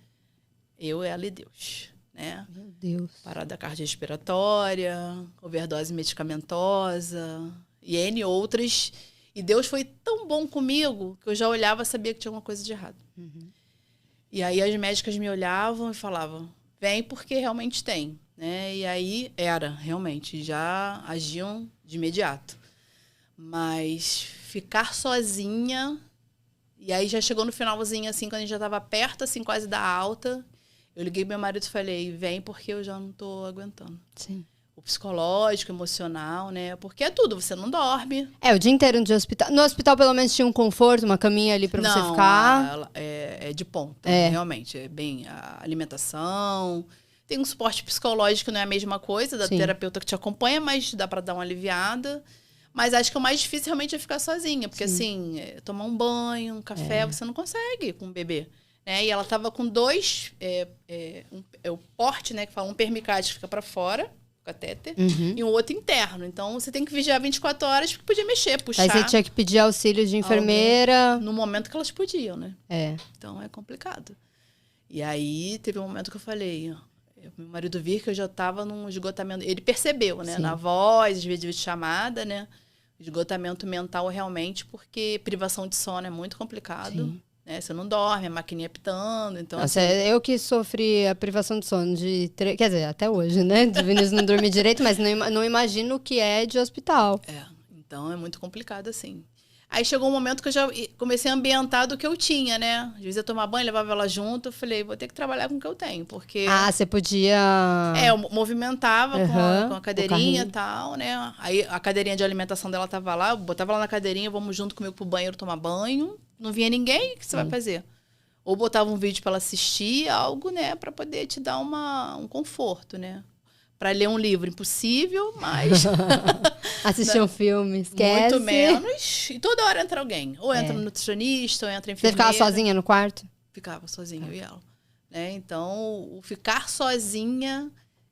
eu, ela e Deus, né? Meu Deus. Parada cardiorrespiratória, overdose medicamentosa e N outras. E Deus foi tão bom comigo que eu já olhava e sabia que tinha alguma coisa de errado. Uhum. E aí as médicas me olhavam e falavam, vem porque realmente tem. Né? E aí realmente, já agiam de imediato. Mas ficar sozinha, e aí já chegou no finalzinho, assim, quando a gente já estava perto, assim, quase da alta, eu liguei pro meu marido e falei, vem porque eu já não estou aguentando. Sim. O psicológico, emocional, né? Porque é tudo, você não dorme. O dia inteiro de hospital. No hospital, pelo menos, tinha um conforto, uma caminha ali pra você ficar. É de ponta, É. realmente. É bem a alimentação. Tem um suporte psicológico, não é a mesma coisa, da Sim. terapeuta que te acompanha, mas dá pra dar uma aliviada. Mas acho que o mais difícil realmente é ficar sozinha. Porque, assim, tomar um banho, um café, você não consegue com um bebê. Né? E ela tava com dois... o porte, né? Que fala um permicate que fica pra fora, catéter, Uhum. e um outro interno. Então, você tem que vigiar 24 horas, porque podia mexer, puxar. Aí você tinha que pedir auxílio de enfermeira. No momento que elas podiam, né? É. Então, é complicado. E aí, teve um momento que eu falei... Meu marido vir que eu já estava num esgotamento... Ele percebeu, né? Sim. Na voz, às vezes de chamada, né? Esgotamento mental realmente, porque privação de sono é muito complicado. Sim. Né? Você não dorme, a maquininha pitando. Então, Nossa, eu que sofri a privação de sono quer dizer, até hoje, né? De Vinícius não dormir direito, mas não imagino o que é de hospital. Então é muito complicado, assim. Aí chegou um momento que eu já comecei a ambientar do que eu tinha, né? Às vezes eu tomava banho, levava ela junto. Eu falei, vou ter que trabalhar com o que eu tenho, porque... Você podia... eu movimentava com a cadeirinha e carrinho. tal, né? Aí a cadeirinha de alimentação dela tava lá, eu botava ela na cadeirinha, vamos junto comigo pro banheiro tomar banho. Não vinha ninguém, o que você vai fazer? Ou botava um vídeo para ela assistir, algo, né? Para poder te dar um conforto, né? Para ler um livro, impossível, mas... Assistir um filme, esquece. Muito menos. E toda hora entra alguém. Ou entra um nutricionista, ou entra Você enfermeira. ficava sozinha no quarto? Ficava sozinha, eu e ela. Né? Então, o ficar sozinha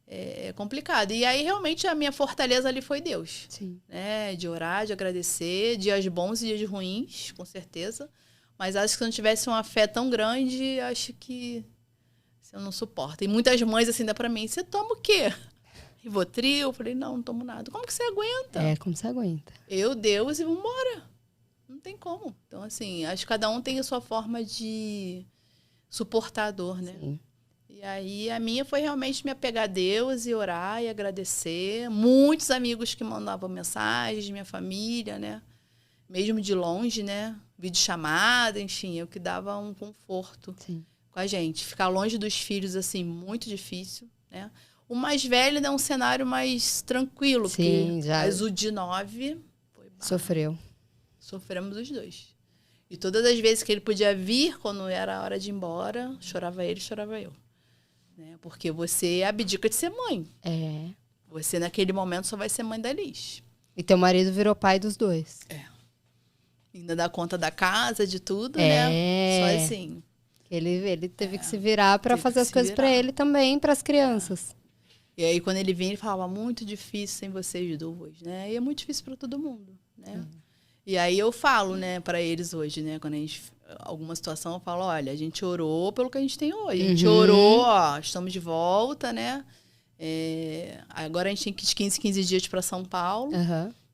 é complicado. E aí, realmente, a minha fortaleza ali foi Deus. Sim. Né? De orar, de agradecer. Dias bons e dias ruins, com certeza. Mas acho que se eu não tivesse uma fé tão grande, acho que eu não suporto. E muitas mães, assim, dá pra mim, você toma o quê? Rivotril? Eu falei, não tomo nada. Como que você aguenta? Como você aguenta? Eu, Deus e vambora. Não tem como. Então, assim, acho que cada um tem a sua forma de suportar a dor, né? Sim. E aí, a minha foi realmente me apegar a Deus e orar e agradecer. Muitos amigos que mandavam mensagens, minha família, né? Mesmo de longe, né? Videochamada, enfim, eu que dava um conforto com a gente. Ficar longe dos filhos, assim, muito difícil, né? O mais velho é um cenário mais tranquilo, porque mas o de 9 foi barra. Sofreu. Sofremos os dois. E todas as vezes que ele podia vir, quando era a hora de ir embora, chorava ele, chorava eu. Né? Porque você abdica de ser mãe. Você, naquele momento, só vai ser mãe da Liz. E teu marido virou pai dos dois. Ainda dá conta da casa, de tudo, né? Só assim. Ele teve que se virar para fazer as coisas para ele também, para as crianças. E aí, quando ele vinha, ele falava, muito difícil sem vocês duas, né? E é muito difícil para todo mundo, né? E aí eu falo, né, para eles hoje, né? Quando a gente... Alguma situação, eu falo, olha, a gente orou pelo que a gente tem hoje. A gente orou, ó, estamos de volta, né? Agora a gente tem que ir 15 dias para São Paulo.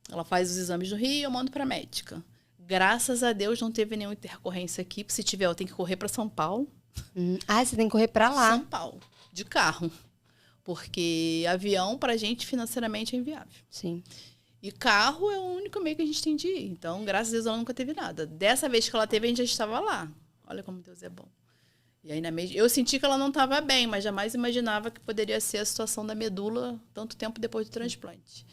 Ela faz os exames no Rio, eu mando para médica. Graças a Deus não teve nenhuma intercorrência aqui, porque se tiver, eu tenho que correr para São Paulo. Você tem que correr para lá. São Paulo, de carro. Porque avião, pra gente, financeiramente, é inviável. Sim. E carro é o único meio que a gente tem de ir. Então, graças a Deus, ela nunca teve nada. Dessa vez que ela teve, a gente já estava lá. Olha como Deus é bom. E aí, eu senti que ela não estava bem, mas jamais imaginava que poderia ser a situação da medula tanto tempo depois do transplante.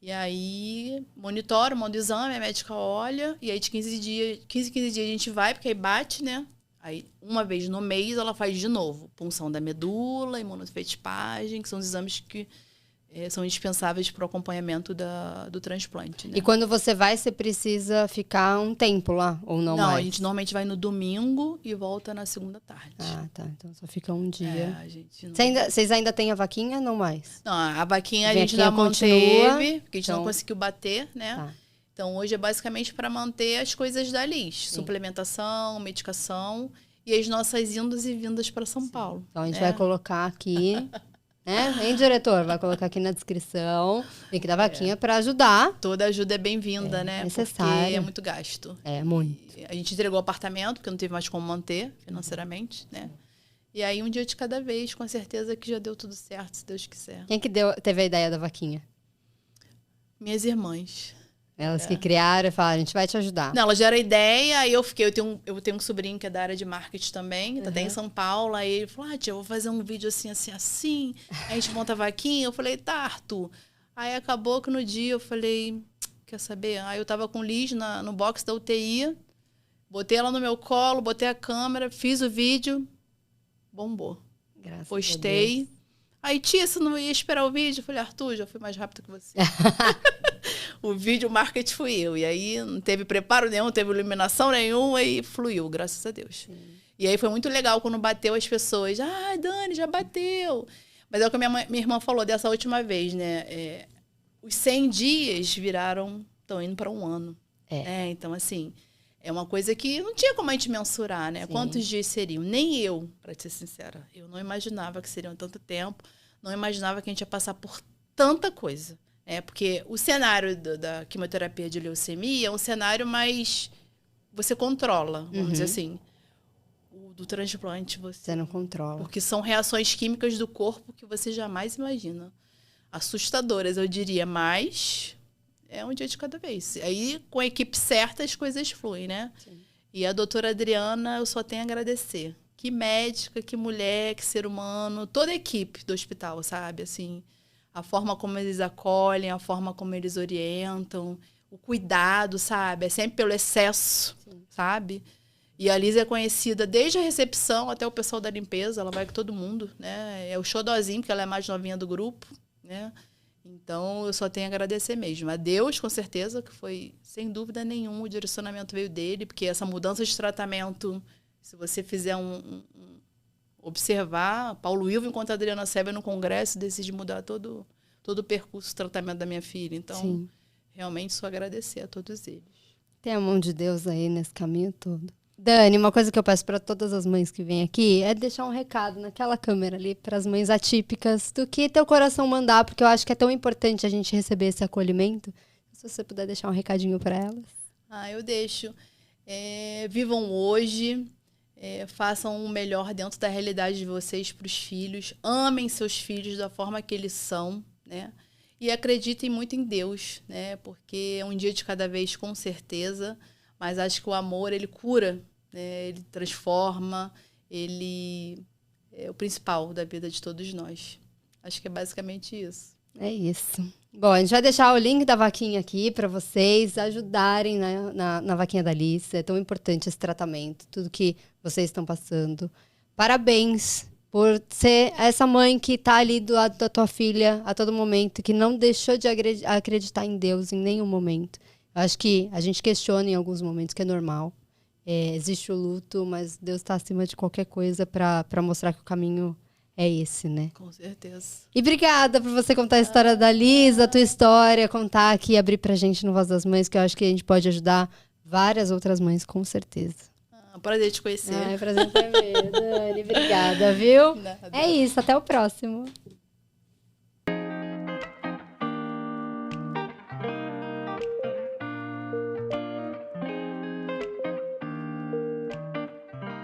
E aí, monitoro, mando exame, a médica olha, e aí de 15 dias a gente vai, porque aí bate, né? Aí, uma vez no mês, ela faz de novo. Punção da medula, imunofetipagem, que são os exames que são indispensáveis para o acompanhamento do transplante. Né? E quando você vai, você precisa ficar um tempo lá, ou não mais? Não, a gente normalmente vai no domingo e volta na segunda tarde. Ah, tá. Então só fica um dia. A gente não... Vocês ainda têm a vaquinha, não mais? Não, a vaquinha a gente ainda manteve, porque a gente não conseguiu bater, né? Tá. Então, hoje é basicamente para manter as coisas da Liz. Sim. Suplementação, medicação e as nossas indas e vindas para São Paulo. Então, a gente vai colocar aqui... Hein, diretor? Vai colocar aqui na descrição o link da vaquinha para ajudar. Toda ajuda é bem-vinda, né? Necessário. Porque é muito gasto. Muito. E a gente entregou o apartamento, porque não teve mais como manter financeiramente, né? E aí, um dia de cada vez, com certeza que já deu tudo certo, se Deus quiser. Quem que teve a ideia da vaquinha? Minhas irmãs. Elas que criaram e falaram, a gente vai te ajudar. Não, elas geram a ideia, aí eu tenho um sobrinho que é da área de marketing também, tá até em São Paulo, aí ele falou, tia, eu vou fazer um vídeo assim, aí a gente monta a vaquinha, eu falei, tá, Arthur. Aí acabou que no dia eu falei, quer saber? Aí eu tava com Liz no box da UTI, botei ela no meu colo, botei a câmera, fiz o vídeo, bombou. Graças Postei. a Deus. Aí, tia, você não ia esperar o vídeo? Eu falei, Arthur, já fui mais rápido que você. O vídeo, o marketing fui eu. E aí não teve preparo nenhum, não teve iluminação nenhuma e fluiu, graças a Deus. Sim. E aí foi muito legal quando bateu as pessoas. Ah, Dani, já bateu. Mas é o que a minha irmã falou dessa última vez, né? Os 100 dias estão indo para um ano. Então, assim, é uma coisa que não tinha como a gente mensurar, né? Sim. Quantos dias seriam? Nem eu, para ser sincera. Eu não imaginava que seriam tanto tempo. Não imaginava que a gente ia passar por tanta coisa. Porque o cenário da quimioterapia de leucemia é um cenário mais... Você controla, vamos dizer assim. O do transplante você não controla. Porque são reações químicas do corpo que você jamais imagina. Assustadoras, eu diria, mas é um dia de cada vez. Aí, com a equipe certa, as coisas fluem, né? Sim. E a doutora Adriana, eu só tenho a agradecer. Que médica, que mulher, que ser humano, toda a equipe do hospital, sabe? Assim... A forma como eles acolhem, a forma como eles orientam, o cuidado, sabe? É sempre pelo excesso, sim, sabe? E a Liz é conhecida desde a recepção até o pessoal da limpeza, ela vai com todo mundo, né? É o xodozinho, porque ela é a mais novinha do grupo, né? Então, eu só tenho a agradecer mesmo. A Deus, com certeza, que foi, sem dúvida nenhuma, o direcionamento veio dele, porque essa mudança de tratamento, se você fizer observar, Paulo Ilvo, enquanto a Adriana Seber no congresso, decide mudar todo o percurso de tratamento da minha filha. Então, sim, realmente só agradecer a todos eles. Tem a mão de Deus aí nesse caminho todo. Dani, uma coisa que eu peço para todas as mães que vêm aqui é deixar um recado naquela câmera ali para as mães atípicas do que teu coração mandar, porque eu acho que é tão importante a gente receber esse acolhimento. Se você puder deixar um recadinho para elas. Eu deixo. Vivam hoje. Façam o melhor dentro da realidade de vocês para os filhos. Amem seus filhos da forma que eles são, né? E acreditem muito em Deus, né? Porque é um dia de cada vez, com certeza. Mas acho que o amor, ele cura, né? Ele transforma, ele é o principal da vida de todos nós. Acho que é basicamente isso. É isso. Bom, a gente vai deixar o link da vaquinha aqui para vocês ajudarem, né, na vaquinha da Liz. É tão importante esse tratamento, tudo que vocês estão passando. Parabéns por ser essa mãe que está ali do lado da tua filha a todo momento, que não deixou de acreditar em Deus em nenhum momento. Eu acho que a gente questiona em alguns momentos, que é normal. Existe o luto, mas Deus está acima de qualquer coisa para mostrar que o caminho é esse, né? Com certeza. E obrigada por você contar a história da Liz, a tua história, contar aqui, abrir pra gente no Voz das Mães, que eu acho que a gente pode ajudar várias outras mães, com certeza. Prazer te conhecer. Prazer foi meu, Dani. Obrigada, viu? Nada. É isso, até o próximo.